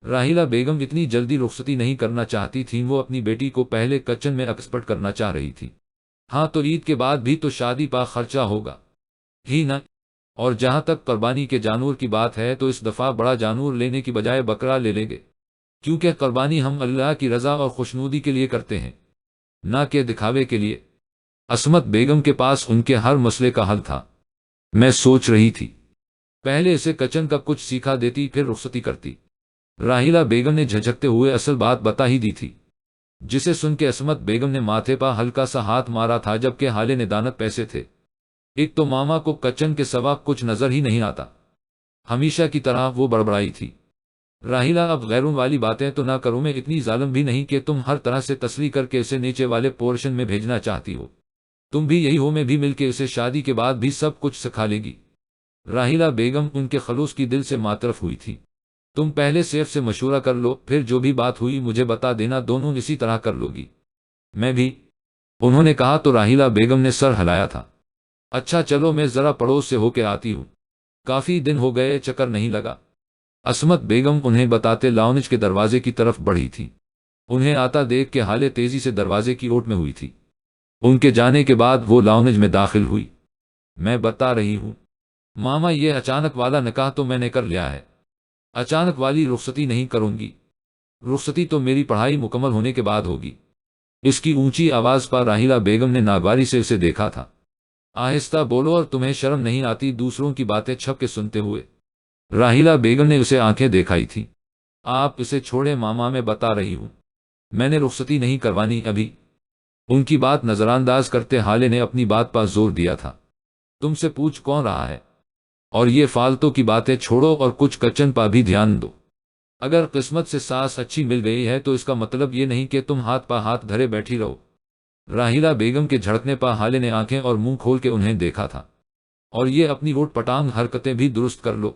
راحیلہ بیگم اتنی جلدی رخصتی نہیں کرنا چاہتی تھیں، وہ اپنی بیٹی کو پہلے کچن میں ایکسپرٹ کرنا چاہ رہی تھی۔ ہاں تو عید کے بعد بھی تو شادی پا خرچہ ہوگا ہی نا، اور جہاں تک قربانی کے جانور کی بات ہے تو اس دفعہ بڑا جانور لینے کی بجائے بکرا لے لیں گے، کیونکہ قربانی ہم اللہ کی رضا اور خوشنودی کے لیے کرتے ہیں، نہ کہ دکھاوے کے لیے۔ عصمت بیگم کے پاس ان کے ہر مسئلے کا حل تھا۔ میں سوچ رہی تھی پہلے اسے کچن کا کچھ سیکھا دیتی پھر رخصتی کرتی۔ راحیلہ بیگم نے جھجکتے ہوئے اصل بات بتا ہی دی تھی، جسے سن کے عصمت بیگم نے ماتھے پا ہلکا سا ہاتھ مارا تھا، جبکہ حالے نے دانت پیسے تھے۔ ایک تو ماما کو کچن کے سوا کچھ نظر ہی نہیں آتا، ہمیشہ کی طرح وہ بڑبڑائی تھی۔ راحیلہ اب غیروں والی باتیں تو نہ کرو، میں اتنی ظالم بھی نہیں کہ تم ہر طرح سے تسلی کر کے اسے نیچے والے پورشن میں بھیجنا چاہتی ہو، تم بھی یہی ہو، میں بھی مل کے اسے شادی کے بعد بھی سب کچھ سکھا لے گی۔ راحیلہ بیگم ان کے خلوص کی دل سے معترف ہوئی تھی۔ تم پہلے سیف سے مشورہ کر لو، پھر جو بھی بات ہوئی مجھے بتا دینا، دونوں اسی طرح کر لو گی۔ میں بھی، انہوں نے کہا تو راحیلہ بیگم نے سر ہلایا تھا۔ اچھا چلو میں ذرا پڑوس سے ہو کے آتی ہوں، کافی دن ہو گئے چکر نہیں لگا۔ عصمت بیگم انہیں بتاتے لاؤنج کے دروازے کی طرف بڑھی تھی۔ انہیں آتا دیکھ کے حالے تیزی سے دروازے کی اوٹ میں ہوئی تھی۔ ان کے جانے کے بعد وہ لاؤنج میں داخل ہوئی۔ میں بتا رہی ہوں ماما، یہ اچانک والا نکاح تو میں نے کر لیا ہے، اچانک والی رخصتی نہیں کروں گی، رخصتی تو میری پڑھائی مکمل ہونے کے بعد ہوگی۔ اس کی اونچی آواز پر راحیلہ بیگم نے ناگواری سے اسے دیکھا تھا۔ آہستہ بولو، اور تمہیں شرم نہیں آتی دوسروں کی باتیں چھپ کے سنتے ہوئے؟ راحیلہ بیگم نے اسے آنکھیں دکھائی تھی۔ آپ اسے چھوڑیں ماما، میں بتا رہی ہوں میں نے رخصتی نہیں کروانی ابھی۔ ان کی بات نظر انداز کرتے حالے نے اپنی بات پر زور دیا تھا۔ تم سے پوچھ کون رہا ہے؟ اور یہ فالتو کی باتیں چھوڑو اور کچھ کچن پا بھی دھیان دو۔ اگر قسمت سے ساس اچھی مل گئی ہے تو اس کا مطلب یہ نہیں کہ تم ہاتھ پا ہاتھ دھرے بیٹھی رہو۔ راحیلہ بیگم کے جھڑکنے پا حالے نے آنکھیں اور منہ کھول کے انہیں دیکھا تھا۔ اور یہ اپنی ووٹ پٹانگ حرکتیں بھی درست کر لو،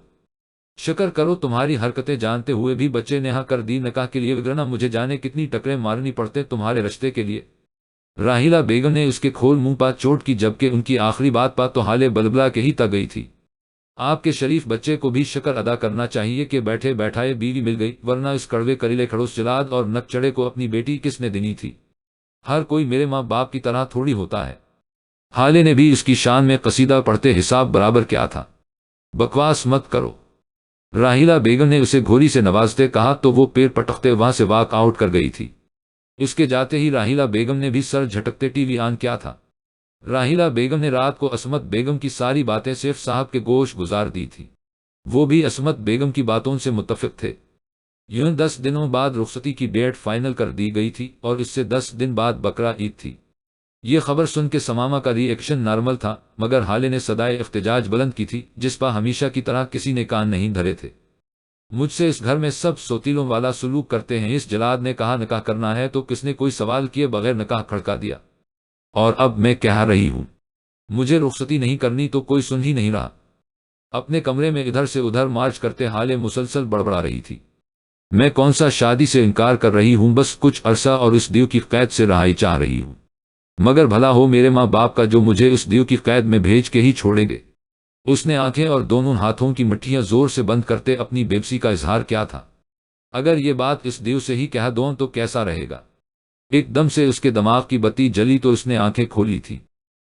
شکر کرو تمہاری حرکتیں جانتے ہوئے بھی بچے نے ہاں کر دی نکاح کے لیے، وگرنہ مجھے جانے کتنی ٹکریں مارنی پڑتے تمہارے رشتے کے لیے۔ راحیلہ بیگم نے اس کے کھول منہ پا چوٹ کی، جبکہ ان کی آخری بات پا تو حالے بلبلا کے ہی تا گئی تھی۔ آپ کے شریف بچے کو بھی شکر ادا کرنا چاہیے کہ بیٹھے بیٹھائے بیوی مل گئی، ورنہ اس کڑوے کریلے کھڑوس جلاد اور نک چڑے کو اپنی بیٹی کس نے دینی تھی؟ ہر کوئی میرے ماں باپ کی طرح تھوڑی ہوتا ہے۔ حالے نے بھی اس کی شان میں قصیدہ پڑھتے حساب برابر کیا تھا۔ بکواس مت کرو، راحیلہ بیگم نے اسے گھوری سے نوازتے کہا تو وہ پیر پٹکتے وہاں سے واک آؤٹ کر گئی تھی۔ اس کے جاتے ہی راحیلہ بیگم نے بھی سر جھٹکتے ٹی وی آن کیا تھا۔ راحیلہ بیگم نے رات کو عصمت بیگم کی ساری باتیں سیف صاحب کے گوش گزار دی تھی۔ وہ بھی عصمت بیگم کی باتوں سے متفق تھے۔ یوں 10 دنوں بعد رخصتی کی ڈیٹ فائنل کر دی گئی تھی اور اس سے 10 دن بعد بقرہ عید تھی۔ یہ خبر سن کے سماما کا ری ایکشن نارمل تھا، مگر حالے نے صدائے احتجاج بلند کی تھی، جس پر ہمیشہ کی طرح کسی نے کان نہیں دھرے تھے۔ مجھ سے اس گھر میں سب سوتیلوں والا سلوک کرتے ہیں، اس جلاد نے کہا نکاح کرنا ہے تو کس نے کوئی سوال کیے بغیر نکاح کھڑکا دیا۔ اور اب میں کہہ رہی ہوں مجھے رخصتی نہیں کرنی تو کوئی سن ہی نہیں رہا۔ اپنے کمرے میں ادھر سے ادھر مارچ کرتے حالے مسلسل بڑبڑا رہی تھی۔ میں کون سا شادی سے انکار کر رہی ہوں، بس کچھ عرصہ اور اس دیو کی قید سے رہائی چاہ رہی ہوں، مگر بھلا ہو میرے ماں باپ کا جو مجھے اس دیو کی قید میں بھیج کے ہی چھوڑیں گے۔ اس نے آنکھیں اور دونوں ہاتھوں کی مٹھیاں زور سے بند کرتے اپنی بےبسی کا اظہار کیا تھا۔ اگر یہ بات اس دیو سے ہی کہہ دوں تو کیسا رہے گا؟ ایک دم سے اس کے دماغ کی بتی جلی تو اس نے آنکھیں کھولی تھی،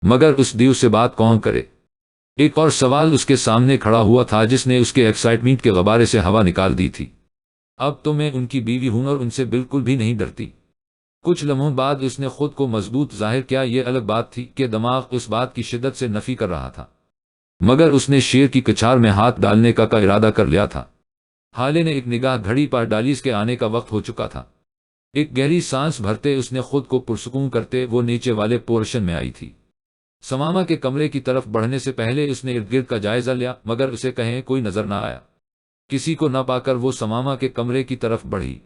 مگر اس دیو سے بات کون کرے؟ ایک اور سوال اس کے سامنے کھڑا ہوا تھا جس نے اس کے ایکسائٹمنٹ کے غبارے سے ہوا نکال دی تھی۔ اب تو میں ان کی بیوی ہوں اور ان سے بالکل بھی نہیں ڈرتی۔ کچھ لمحوں بعد اس نے خود کو مضبوط ظاہر کیا، یہ الگ بات تھی کہ دماغ اس بات کی شدت سے نفی کر رہا تھا، مگر اس نے شیر کی کچھار میں ہاتھ ڈالنے کا ارادہ کر لیا تھا۔ حالے نے ایک نگاہ گھڑی پر ڈالی، اس کے آنے کا وقت ہو چکا تھا۔ ایک گہری سانس بھرتے اس نے خود کو پرسکون کرتے وہ نیچے والے پورشن میں آئی تھی۔ سماما کے کمرے کی طرف بڑھنے سے پہلے اس نے ارد گرد کا جائزہ لیا، مگر اسے کہیں کوئی نظر نہ آیا۔ کسی کو نہ پا کر وہ سماما کے کمرے کی طرف بڑھی۔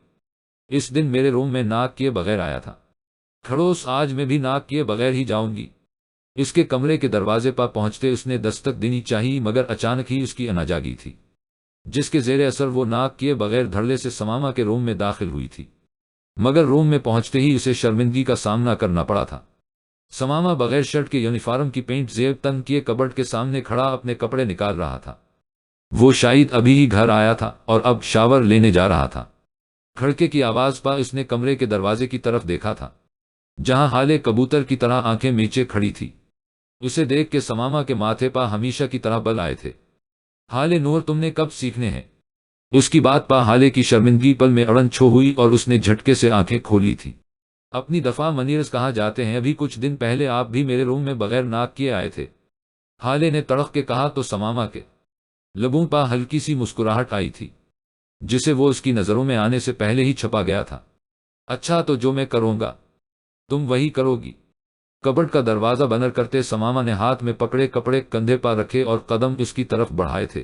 اس دن میرے روم میں ناک کیے بغیر آیا تھا، کھڑوس آج میں بھی ناک کیے بغیر ہی جاؤں گی۔ اس کے کمرے کے دروازے پر پہنچتے اس نے دستک دینی چاہی، مگر اچانک ہی اس کی انا جاگی تھی، جس کے زیر اثر وہ ناک کیے بغیر دھڑلے سے سماما کے روم میں داخل ہوئی تھی۔ مگر روم میں پہنچتے ہی اسے شرمندگی کا سامنا کرنا پڑا تھا۔ سماما بغیر شرٹ کے یونیفارم کی پینٹ زیب تن کیے کبرڈ کے سامنے کھڑا اپنے کپڑے نکال رہا تھا۔ وہ شاید ابھی ہی گھر آیا تھا اور اب شاور لینے جا رہا تھا۔ کھڑکے کی آواز پا اس نے کمرے کے دروازے کی طرف دیکھا تھا، جہاں ہالے کبوتر کی طرح آنکھیں میچے کھڑی تھی۔ اسے دیکھ کے سماما کے ماتھے پا ہمیشہ کی طرح بل آئے تھے۔ ہالے نور، تم نے کب سیکھنے ہیں؟ اس کی بات پا ہالے کی شرمندگی پل میں اڑن چھو ہوئی اور اس نے جھٹکے سے آنکھیں کھولی تھی۔ اپنی دفعہ منیرز کہاں جاتے ہیں؟ ابھی کچھ دن پہلے آپ بھی میرے روم میں بغیر ناک کیے آئے تھے، ہالے نے تڑق کے کہا تو سماما کے لبوں پا ہلکی سی مسکراہٹ آئی تھی، جسے وہ اس کی نظروں میں آنے سے پہلے ہی چھپا گیا تھا۔ اچھا، تو جو میں کروں گا تم وہی کرو گی؟ کبرڈ کا دروازہ بند کرتے سماما نے ہاتھ میں پکڑے کپڑے کندھے پا رکھے اور قدم اس کی طرف بڑھائے تھے۔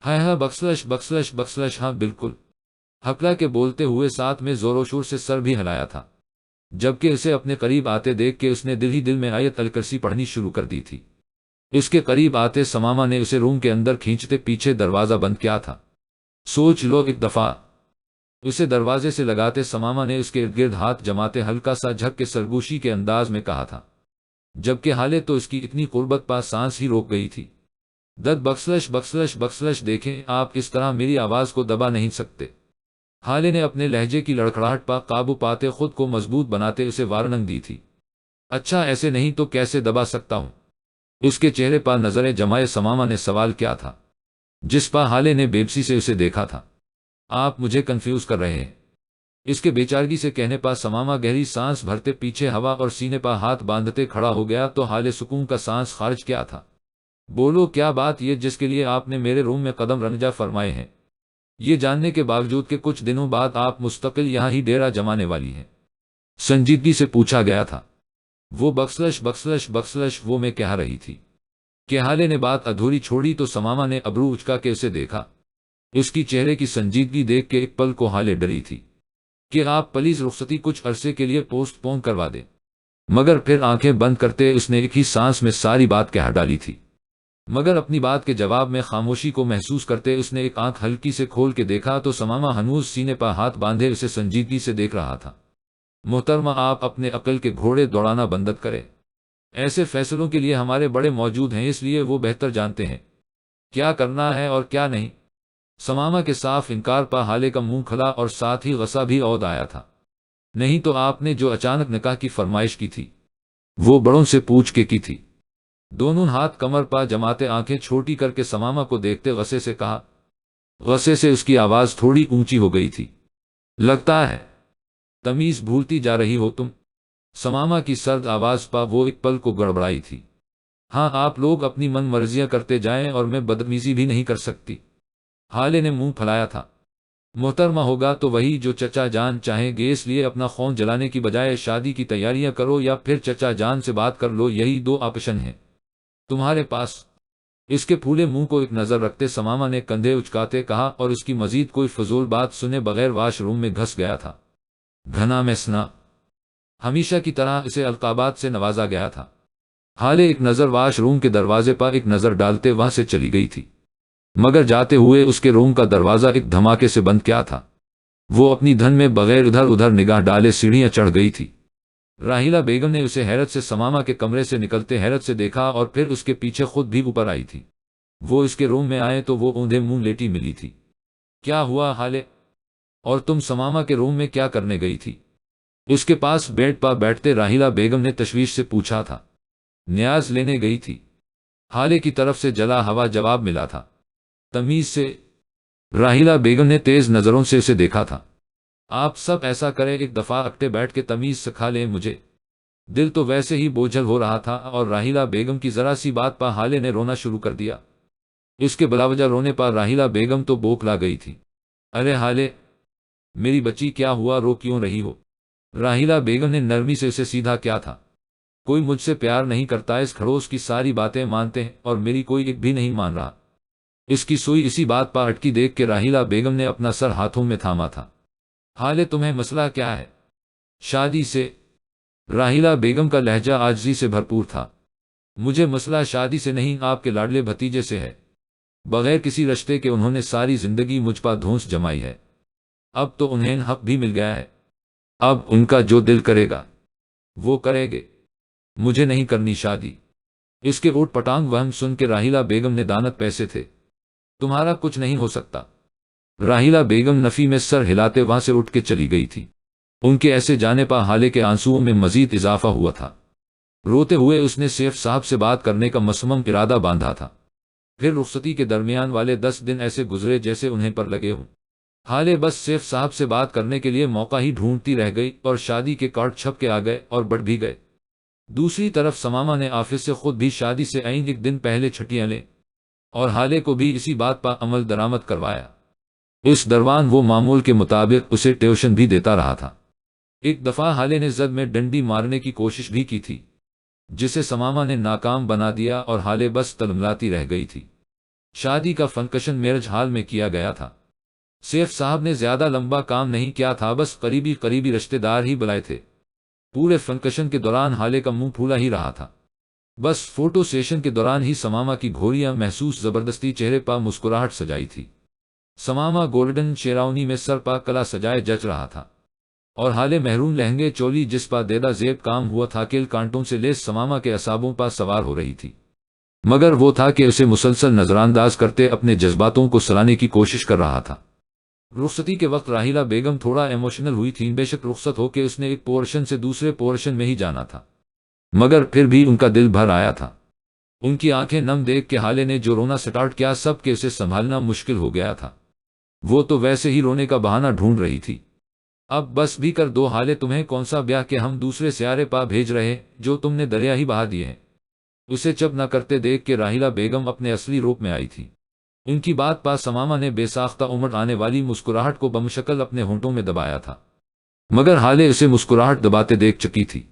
ہاں بکسلش بکسلش بکسلش، ہاں بالکل، ہکلا کے بولتے ہوئے ساتھ میں زور و شور سے سر بھی ہلایا تھا، جبکہ اسے اپنے قریب آتے دیکھ کے اس نے دل ہی دل میں آیت الکرسی پڑھنی شروع کر دی تھی۔ اس کے قریب آتے سماما نے اسے روم کے اندر کھینچتے پیچھے دروازہ بند کیا تھا۔ سوچ لو ایک دفعہ، اسے دروازے سے لگاتے سماما نے اس کے ارد گرد ہاتھ جماتے ہلکا سا جھک کے سرگوشی کے انداز میں کہا تھا، جبکہ حالے تو اس کی اتنی قربت پا سانس ہی روک گئی تھی۔ دد بکسلش بکسلش بکسلش، دیکھیں آپ اس طرح میری آواز کو دبا نہیں سکتے۔ حالے نے اپنے لہجے کی لڑکھڑاہٹ پا قابو پاتے خود کو مضبوط بناتے اسے وارننگ دی تھی۔ اچھا، ایسے نہیں تو کیسے دبا سکتا ہوں؟ اس کے چہرے پا نظریں جمائے سماما نے سوال کیا تھا، جس پا حالے نے بےبسی سے اسے دیکھا تھا۔ آپ مجھے کنفیوز کر رہے ہیں، اس کے بیچارگی سے کہنے پا سماما گہری سانس بھرتے پیچھے ہوا اور سینے پا ہاتھ باندھتے کھڑا ہو گیا تو حالے سکون کا سانس خارج کیا تھا۔ بولو کیا بات یہ جس کے لیے آپ نے میرے روم میں قدم رنجا فرمائے ہیں، یہ جاننے کے باوجود کہ کچھ دنوں بعد آپ مستقل یہاں ہی ڈیرا جمانے والی ہیں؟ سنجیدگی سے پوچھا گیا تھا۔ وہ بکسلش بکسلش بکسلش، وہ میں کہہ رہی تھی کہ حالے نے بات ادھوری چھوڑی تو سماما نے ابرو اچکا کے اسے دیکھا۔ اس کی چہرے کی سنجیدگی دیکھ کے ایک پل کو حالے ڈری تھی کہ آپ پلیز رخصتی کچھ عرصے کے لیے پوسٹ پون کروا دیں، مگر پھر آنکھیں بند کرتے اس نے ایک ہی سانس میں ساری بات کہہ ڈالی تھی۔ مگر اپنی بات کے جواب میں خاموشی کو محسوس کرتے اس نے ایک آنکھ ہلکی سے کھول کے دیکھا تو سماما ہنوز سینے پا ہاتھ باندھے اسے سنجیدگی سے دیکھ رہا تھا۔ محترمہ، آپ اپنے عقل کے گھوڑے دوڑانا بند کریں، ایسے فیصلوں کے لیے ہمارے بڑے موجود ہیں، اس لیے وہ بہتر جانتے ہیں کیا کرنا ہے اور کیا نہیں۔ سماما کے صاف انکار پا حالے کا منہ کھلا اور ساتھ ہی غصہ بھی عود آیا تھا۔ نہیں تو آپ نے جو اچانک نکاح کی فرمائش کی تھی وہ بڑوں سے پوچھ کے کی تھی؟ دونوں ہاتھ کمر پا جماتے آنکھیں چھوٹی کر کے سماما کو دیکھتے غصے سے کہا۔ غصے سے اس کی آواز تھوڑی اونچی ہو گئی تھی۔ لگتا ہے تمیز بھولتی جا رہی ہو تم۔ سماما کی سرد آواز پا وہ ایک پل کو گڑبڑائی تھی۔ ہاں، آپ لوگ اپنی من مرضیاں کرتے جائیں اور میں بدتمیزی بھی نہیں کر سکتی۔ حالے نے منہ پھلایا تھا۔ محترمہ، ہوگا تو وہی جو چچا جان چاہیں گے، اس لیے اپنا خون جلانے کی بجائے شادی کی تیاریاں کرو یا پھر چچا جان سے بات کر لو، یہی دو آپشن ہیں تمہارے پاس۔ اس کے پھولے منہ کو ایک نظر رکھتے سماما نے کندھے اچکاتے کہا اور اس کی مزید کوئی فضول بات سنے بغیر واش روم میں گھس گیا تھا۔ گھنا میسنا، ہمیشہ کی طرح اسے القابات سے نوازا گیا تھا۔ حالے ایک نظر واش روم کے دروازے پر ایک نظر ڈالتے وہاں سے چلی گئی تھی، مگر جاتے ہوئے اس کے روم کا دروازہ ایک دھماکے سے بند کیا تھا۔ وہ اپنی دھن میں بغیر ادھر ادھر نگاہ ڈالے سیڑھیاں چڑھ گئی تھی۔ راہیلہ بیگم نے اسے حیرت سے سماما کے کمرے سے نکلتے حیرت سے دیکھا اور پھر اس کے پیچھے خود بھی اوپر آئی تھی۔ وہ اس کے روم میں آئے تو وہ اوندھے منہ لیٹی ملی تھی۔ کیا ہوا حالے؟ اور تم سماما کے روم میں کیا کرنے گئی تھی؟ اس کے پاس بیڈ پا بیٹھتے راہیلہ بیگم نے تشویش سے پوچھا تھا۔ نیاز لینے گئی تھی، حالے کی طرف سے جلا ہوا جواب ملا تھا۔ تمیز سے، راہیلہ بیگم نے تیز نظروں سے اسے دیکھا تھا۔ آپ سب ایسا کریں، ایک دفعہ اکٹے بیٹھ کے تمیز سکھا لیں مجھے۔ دل تو ویسے ہی بوجھل ہو رہا تھا اور راہیلہ بیگم کی ذرا سی بات پا حالے نے رونا شروع کر دیا۔ اس کے بلاوجہ رونے پا راہیلہ بیگم تو بوکھلا گئی تھی۔ ارے حالے، میری بچی کیا ہوا، رو کیوں رہی ہو؟ راہیلہ بیگم نے نرمی سے اسے سیدھا کیا تھا۔ کوئی مجھ سے پیار نہیں کرتا، اس کھڑوس کی ساری باتیں مانتے ہیں اور میری کوئی ایک بھی نہیں مان رہا۔ اس کی سوئی اسی بات پا اٹکی دیکھ کے راہیلہ بیگم نے اپنا سر ہاتھوں میں تھاما تھا۔ حالے، تمہیں مسئلہ کیا ہے؟ شادی سے؟ راہیلہ بیگم کا لہجہ عاجزی سے بھرپور تھا۔ مجھے مسئلہ شادی سے نہیں، آپ کے لاڈلے بھتیجے سے ہے۔ بغیر کسی رشتے کے انہوں نے ساری زندگی مجھ پا دھونس جمائی ہے، اب تو انہیں حق بھی مل گیا ہے۔ اب ان کا جو دل کرے گا وہ کرے گے، مجھے نہیں کرنی شادی۔ اس کے اوٹ پٹانگ وہم سن کے راہیلہ بیگم نے دانت پیسے تھے، تمہارا کچھ نہیں ہو سکتا۔ راہیلہ بیگم نفی میں سر ہلاتے وہاں سے اٹھ کے چلی گئی تھی۔ ان کے ایسے جانے پر حالے کے آنسوؤں میں مزید اضافہ ہوا تھا۔ روتے ہوئے اس نے سیف صاحب سے بات کرنے کا مصمم ارادہ باندھا تھا۔ پھر رخصتی کے درمیان والے 10 دن ایسے گزرے جیسے انہیں پر لگے ہوں۔ حالے بس سیف صاحب سے بات کرنے کے لیے موقع ہی ڈھونڈتی رہ گئی اور شادی کے کارڈ چھپ کے آ گئے اور بڑھ بھی گئے۔ دوسری طرف سماما نے آفس سے خود بھی شادی سے عین ایک دن پہلے چھٹیاں لیں اور حالے کو بھی اسی بات پر عمل درآمد کروایا۔ اس دوران وہ معمول کے مطابق اسے ٹیوشن بھی دیتا رہا تھا۔ ایک دفعہ حالے نے زد میں ڈنڈی مارنے کی کوشش بھی کی تھی، جسے سماما نے ناکام بنا دیا اور حالے بس تلملاتی رہ گئی تھی۔ شادی کا فنکشن میرج ہال میں کیا گیا تھا۔ سیف صاحب نے زیادہ لمبا کام نہیں کیا تھا، بس قریبی رشتہ دار ہی بلائے تھے۔ پورے فنکشن کے دوران حالے کا منہ پھولا ہی رہا تھا۔ بس فوٹو سیشن کے دوران ہی سماما کی گھوریاں محسوس زبردستی چہرے پر مسکراہٹ سجائی تھی۔ سماما گولڈن شیراونی میں سر پا کلا سجائے جچ رہا تھا اور حالے محرون لہنگے چولی جس پر دیدہ زیب کام ہوا تھا کیل کانٹوں سے لیس سماما کے اعصابوں پر سوار ہو رہی تھی، مگر وہ تھا کہ اسے مسلسل نظر انداز کرتے اپنے جذباتوں کو سلانے کی کوشش کر رہا تھا۔ رخصتی کے وقت راہیلہ بیگم تھوڑا ایموشنل ہوئی تھی، بے شک رخصت ہو کے اس نے ایک پورشن سے دوسرے پورشن میں ہی جانا تھا، مگر پھر بھی ان کا دل بھر آیا تھا۔ ان کی آنکھیں نم دیکھ کے حالے نے جو رونا سٹارٹ کیا سب کے اسے سنبھالنا مشکل ہو گیا تھا۔ وہ تو ویسے ہی رونے کا بہانہ ڈھونڈ رہی تھی۔ اب بس بھی کر دو حالے، تمہیں کون سا بیاہ کہ ہم دوسرے سیارے پا بھیج رہے جو تم نے دریا ہی بہا دیے ہیں۔ اسے چپ نہ کرتے دیکھ کے راہیلہ بیگم اپنے اصلی روپ میں آئی تھی۔ ان کی بات پا سماما نے بے ساختہ امڑ آنے والی مسکراہٹ کو بمشکل اپنے ہونٹوں میں دبایا تھا، مگر حالے اسے مسکراہٹ دباتے دیکھ چکی تھی۔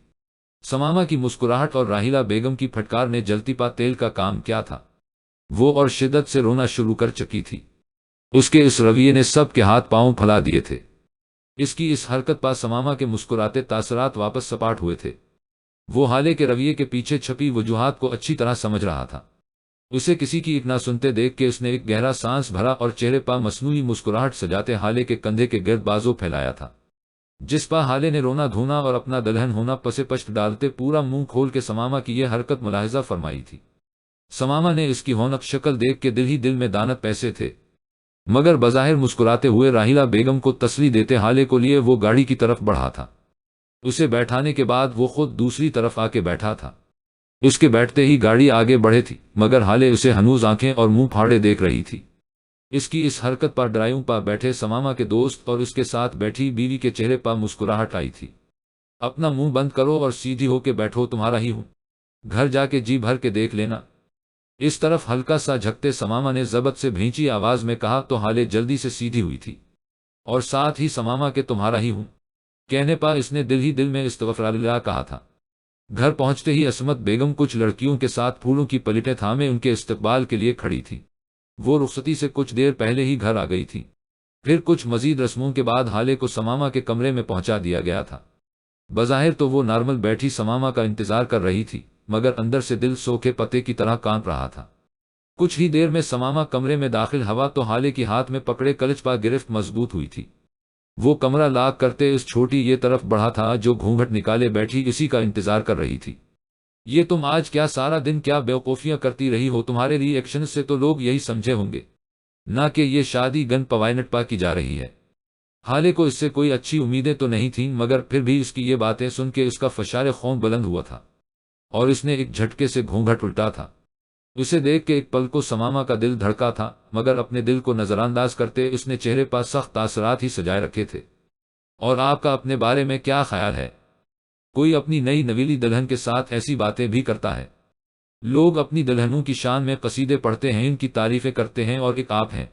سماما کی مسکراہٹ اور راہیلہ بیگم کی پھٹکار نے جلتی پا تیل کا کام کیا تھا۔ وہ اور شدت سے رونا شروع کر چکی تھی۔ اس کے اس رویے نے سب کے ہاتھ پاؤں پھلا دیے تھے۔ اس کی اس حرکت پا سماما کے مسکراتے تاثرات واپس سپاٹ ہوئے تھے۔ وہ حالے کے رویے کے پیچھے چھپی وجوہات کو اچھی طرح سمجھ رہا تھا۔ اسے کسی کی ایک نہ سنتے دیکھ کے اس نے ایک گہرا سانس بھرا اور چہرے پا مصنوعی مسکراہٹ سجاتے حالے کے کندھے کے گرد بازو پھیلایا تھا، جس پا حالے نے رونا دھونا اور اپنا دلہن ہونا پسے پشت ڈالتے پورا منہ کھول کے سماما کی یہ حرکت ملاحظہ فرمائی تھی۔ سماما نے اس کی ہونق شکل دیکھ کے دل ہی دل میں دانت پیسے تھے، مگر بظاہر مسکراتے ہوئے راہیلہ بیگم کو تسلی دیتے حالے کو لیے وہ گاڑی کی طرف بڑھا تھا۔ اسے بیٹھانے کے بعد وہ خود دوسری طرف آ کے بیٹھا تھا۔ اس کے بیٹھتے ہی گاڑی آگے بڑھے تھی، مگر حالے اسے ہنوز آنکھیں اور منہ پھاڑے دیکھ رہی تھی۔ اس کی اس حرکت پر ڈرائیوں پر بیٹھے سماما کے دوست اور اس کے ساتھ بیٹھی بیوی کے چہرے پر مسکراہٹ آئی تھی۔ اپنا منہ بند کرو اور سیدھی ہو کے بیٹھو، تمہارا ہی ہوں، گھر جا کے جی بھر کے دیکھ لینا۔ اس طرف ہلکا سا جھکتے سماما نے ضبط سے بھینچی آواز میں کہا تو حالے جلدی سے سیدھی ہوئی تھی اور ساتھ ہی سماما کے تمہارا ہی ہوں کہنے پا اس نے دل ہی دل میں استغفراللہ کہا تھا۔ گھر پہنچتے ہی عصمت بیگم کچھ لڑکیوں کے ساتھ پھولوں کی پلیٹیں تھامے ان کے استقبال کے لیے کھڑی تھی۔ وہ رخصتی سے کچھ دیر پہلے ہی گھر آ گئی تھی۔ پھر کچھ مزید رسموں کے بعد حالے کو سماما کے کمرے میں پہنچا دیا گیا تھا۔ بظاہر تو وہ نارمل بیٹھی سماما کا انتظار کر رہی تھی، مگر اندر سے دل سوکھے پتے کی طرح کانپ رہا تھا۔ کچھ ہی دیر میں سماما کمرے میں داخل ہوا تو حالے کی ہاتھ میں پکڑے کلچ پا گرفت مضبوط ہوئی تھی۔ وہ کمرہ لاک کرتے اس چھوٹی یہ طرف بڑھا تھا جو گھونگھٹ نکالے بیٹھی اسی کا انتظار کر رہی تھی۔ یہ تم آج کیا سارا دن کیا بیوقوفیاں کرتی رہی ہو؟ تمہارے ری ایکشن سے تو لوگ یہی سمجھے ہوں گے نہ کہ یہ شادی گن پوائنٹ پا کی جا رہی ہے۔ حالے کو اس سے کوئی اچھی امیدیں تو نہیں تھیں، مگر پھر بھی اس کی یہ باتیں سن کے اس کا فشار خون بلند ہوا تھا اور اس نے ایک جھٹکے سے گھونگھٹ الٹا تھا۔ اسے دیکھ کے ایک پل کو سماما کا دل دھڑکا تھا، مگر اپنے دل کو نظر انداز کرتے اس نے چہرے پر سخت تاثرات ہی سجائے رکھے تھے۔ اور آپ کا اپنے بارے میں کیا خیال ہے؟ کوئی اپنی نئی نویلی دلہن کے ساتھ ایسی باتیں بھی کرتا ہے؟ لوگ اپنی دلہنوں کی شان میں قصیدے پڑھتے ہیں، ان کی تعریفیں کرتے ہیں، اور ایک آپ ہیں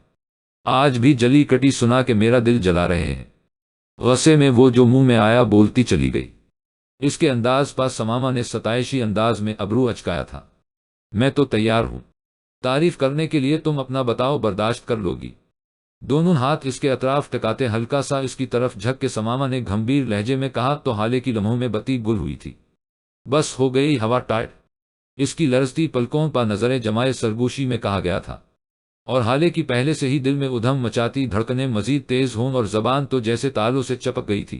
آج بھی جلی کٹی سنا کے میرا دل جلا رہے ہیں۔ غصے میں وہ جو منہ میں آیا بولتی چلی گئی۔ اس کے انداز پر سماما نے ستائشی انداز میں ابرو اچکایا تھا۔ میں تو تیار ہوں تعریف کرنے کے لیے، تم اپنا بتاؤ، برداشت کر لو گی؟ دونوں ہاتھ اس کے اطراف ٹکاتے ہلکا سا اس کی طرف جھک کے سماما نے گھمبیر لہجے میں کہا تو حالے کی لمحوں میں بتی گل ہوئی تھی۔ بس ہو گئی ہوا ٹائٹ، اس کی لرزتی پلکوں پر نظریں جمائے سرگوشی میں کہا گیا تھا، اور حالے کی پہلے سے ہی دل میں ادھم مچاتی دھڑکنیں مزید تیز ہوں اور زبان تو جیسے تالوں سے چپک گئی تھی۔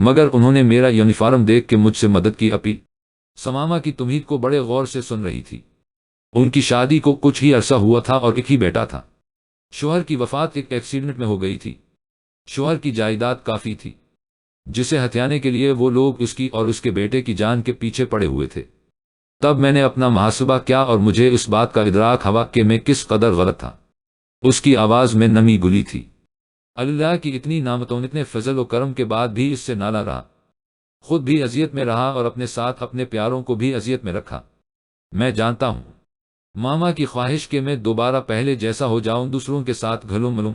مگر انہوں نے میرا یونیفارم دیکھ کے مجھ سے مدد کی اپیل۔ سمامہ کی تمہید کو بڑے غور سے سن رہی تھی۔ ان کی شادی کو کچھ ہی عرصہ ہوا تھا اور ایک ہی بیٹا تھا۔ شوہر کی وفات ایک ایکسیڈنٹ میں ہو گئی تھی۔ شوہر کی جائیداد کافی تھی جسے ہتھیانے کے لیے وہ لوگ اس کی اور اس کے بیٹے کی جان کے پیچھے پڑے ہوئے تھے۔ تب میں نے اپنا محاسبہ کیا اور مجھے اس بات کا ادراک ہوا کہ میں کس قدر غلط تھا۔ اس کی آواز میں نمی گلی تھی۔ اللہ کی اتنی نعمتوں، اتنے فضل و کرم کے بعد بھی اس سے نالا رہا، خود بھی اذیت میں رہا اور اپنے ساتھ اپنے پیاروں کو بھی اذیت میں رکھا۔ میں جانتا ہوں ماما کی خواہش کہ میں دوبارہ پہلے جیسا ہو جاؤں، دوسروں کے ساتھ گھلوں ملوں،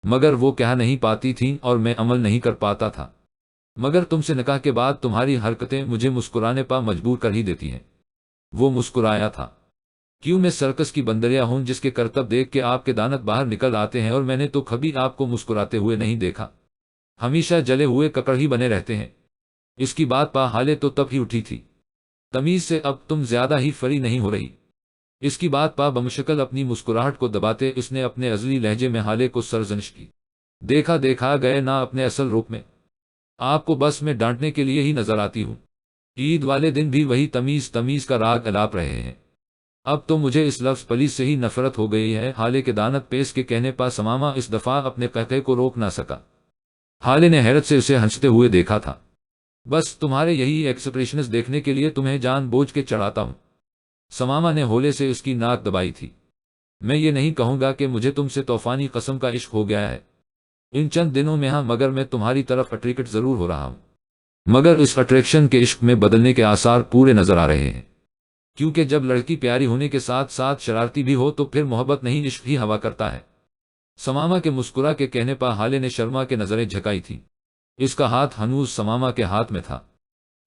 مگر وہ کہہ نہیں پاتی تھیں اور میں عمل نہیں کر پاتا تھا۔ مگر تم سے نکاح کے بعد تمہاری حرکتیں مجھے مسکرانے پا مجبور کر ہی دیتی ہیں۔ وہ مسکرایا تھا۔ کیوں میں سرکس کی بندریا ہوں جس کے کرتب دیکھ کے آپ کے دانت باہر نکل آتے ہیں، اور میں نے تو کبھی آپ کو مسکراتے ہوئے نہیں دیکھا، ہمیشہ جلے ہوئے ککڑ ہی بنے رہتے ہیں۔ اس کی بات پا حالے تو تب ہی اٹھی تھی۔ تمیز سے اب تم زیادہ ہی فری نہیں ہو رہی۔ اس کی بات پا بمشکل اپنی مسکراہٹ کو دباتے اس نے اپنے ازلی لہجے میں حالے کو سرزنش کی۔ دیکھا دیکھا گئے نہ اپنے اصل روپ میں، آپ کو بس میں ڈانٹنے کے لیے ہی نظر آتی ہوں۔ عید والے دن بھی وہی تمیز کا راگ الاپ رہے ہیں۔ اب تو مجھے اس لفظ پلیز سے ہی نفرت ہو گئی ہے۔ حالے کے دانت پیس کے کہنے پا سمامہ اس دفعہ اپنے قہقہے کو روک نہ سکا۔ حالے نے حیرت سے اسے ہنستے ہوئے دیکھا تھا۔ بس تمہارے یہی ایکسپریشنز دیکھنے کے لیے تمہیں جان بوجھ کے چڑھاتا ہوں۔ سمامہ نے ہولے سے اس کی ناک دبائی تھی۔ میں یہ نہیں کہوں گا کہ مجھے تم سے طوفانی قسم کا عشق ہو گیا ہے ان چند دنوں میں، ہاں، مگر میں تمہاری طرف اٹریکٹ ضرور ہو رہا ہوں۔ مگر اس اٹریکشن کے عشق میں بدلنے کے آثار پورے نظر آ رہے ہیں، کیونکہ جب لڑکی پیاری ہونے کے ساتھ ساتھ شرارتی بھی ہو تو پھر محبت نہیں عشق ہی ہوا کرتا ہے۔ سمامہ کے مسکرا کے کہنے پا حالے نے شرما کے نظریں جھکائی تھی۔ اس کا ہاتھ ہنوز سمامہ کے ہاتھ میں تھا۔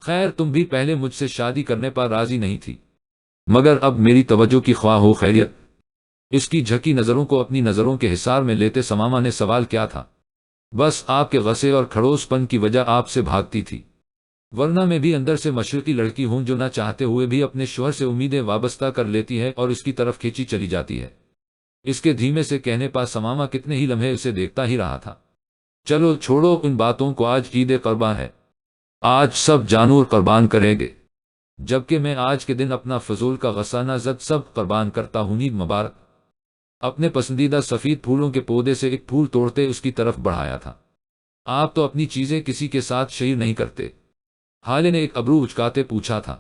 خیر، تم بھی پہلے مجھ سے شادی کرنے پر راضی نہیں تھی، مگر اب میری توجہ کی خواہ ہو خیریت؟ اس کی جھکی نظروں کو اپنی نظروں کے حصار میں لیتے سمامہ نے سوال کیا تھا۔ بس آپ کے غصے اور کھڑوس پن کی وجہ آپ سے بھاگتی تھی، ورنہ میں بھی اندر سے مشرقی لڑکی ہوں جو نہ چاہتے ہوئے بھی اپنے شوہر سے امیدیں وابستہ کر لیتی ہے اور اس کی طرف کھینچی چلی جاتی ہے۔ اس کے دھیمے سے کہنے پا سمامہ کتنے ہی لمحے اسے دیکھتا ہی رہا تھا۔ چلو چھوڑو ان باتوں کو، آج عید قرباں ہے، آج سب جانور قربان کریں گے، جبکہ میں آج کے دن اپنا فضول کا غصہ زد سب قربان کرتا ہوں۔ عید مبارک۔ اپنے پسندیدہ سفید پھولوں کے پودے سے ایک پھول توڑتے اس کی طرف بڑھایا تھا۔ آپ تو اپنی چیزیں کسی کے ساتھ شیئر نہیں کرتے؟ حالے نے ایک ابرو اچکاتے پوچھا تھا۔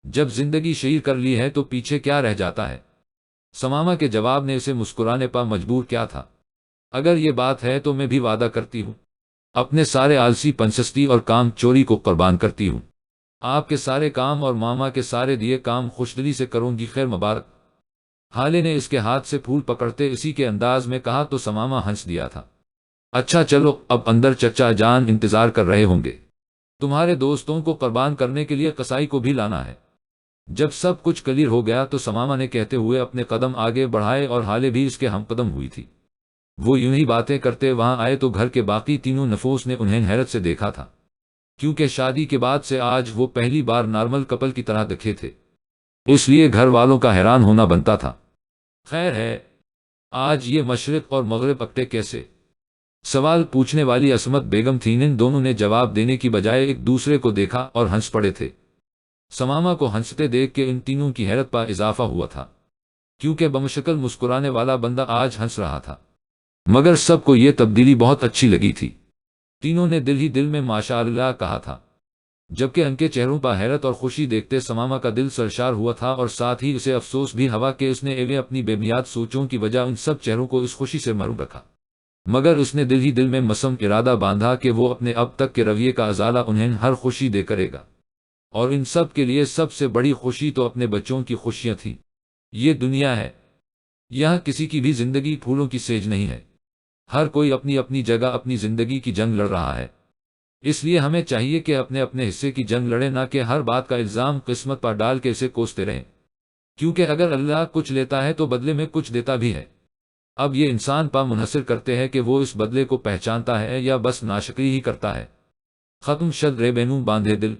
جب زندگی شیئر کر لی ہے تو پیچھے کیا رہ جاتا ہے؟ سمامہ کے جواب نے اسے مسکرانے پا مجبور کیا تھا۔ اگر یہ بات ہے تو میں بھی وعدہ کرتی ہوں، اپنے سارے آلسی پنسستی اور کام چوری کو قربان کرتی ہوں۔ آپ کے سارے کام اور ماما کے سارے دیے کام خوشدلی سے کروں گی۔ خیر مبارک۔ حالے نے اس کے ہاتھ سے پھول پکڑتے اسی کے انداز میں کہا تو سمامہ ہنس دیا تھا۔ اچھا چلو، اب اندر چچا جان انتظار کر رہے ہوں گے، تمہارے دوستوں کو قربان کرنے کے لیے قصائی کو بھی لانا ہے۔ جب سب کچھ کلیئر ہو گیا تو سمامہ نے کہتے ہوئے اپنے قدم آگے بڑھائے اور حالے بھی اس کے ہم قدم ہوئی تھی۔ وہ یوں ہی باتیں کرتے وہاں آئے تو گھر کے باقی تینوں نفوس نے انہیں حیرت سے دیکھا تھا، کیونکہ شادی کے بعد سے آج وہ پہلی بار نارمل کپل کی طرح دکھے تھے، اس لیے گھر والوں کا حیران ہونا بنتا تھا۔ خیر ہے، آج یہ مشرق اور مغرب اکٹے کیسے؟ سوال پوچھنے والی عصمت بیگم تھیں۔ ان دونوں نے جواب دینے کی بجائے ایک دوسرے کو دیکھا اور ہنس پڑے تھے۔ سمامہ کو ہنستے دیکھ کے ان تینوں کی حیرت پا اضافہ ہوا تھا، کیونکہ بمشکل مسکرانے والا بندہ آج ہنس رہا تھا۔ مگر سب کو یہ تبدیلی بہت اچھی لگی تھی۔ تینوں نے دل ہی دل میں ماشاء اللہ کہا تھا، جبکہ ان کے چہروں پر حیرت اور خوشی دیکھتے سمامہ کا دل سرشار ہوا تھا اور ساتھ ہی اسے افسوس بھی ہوا کہ اس نے ایویں اپنی بے بنیاد سوچوں کی وجہ ان سب چہروں کو اس خوشی سے محروم رکھا۔ مگر اس نے دل ہی دل میں مسم ارادہ باندھا کہ وہ اپنے اب تک کے رویے کا ازالہ انہیں ہر خوشی دے کرے گا، اور ان سب کے لیے سب سے بڑی خوشی تو اپنے بچوں کی خوشیاں تھیں۔ یہ دنیا ہے، یہاں کسی کی بھی زندگی پھولوں کی سیج نہیں ہے، ہر کوئی اپنی اپنی جگہ اپنی زندگی کی جنگ لڑ رہا ہے۔ اس لیے ہمیں چاہیے کہ اپنے اپنے حصے کی جنگ لڑیں، نہ کہ ہر بات کا الزام قسمت پر ڈال کے اسے کوستے رہیں، کیونکہ اگر اللہ کچھ لیتا ہے تو بدلے میں کچھ دیتا بھی ہے۔ اب یہ انسان پا منحصر کرتے ہیں کہ وہ اس بدلے کو پہچانتا ہے یا بس ناشکری ہی کرتا ہے۔ ختم شد رے بینوں باندھے دل۔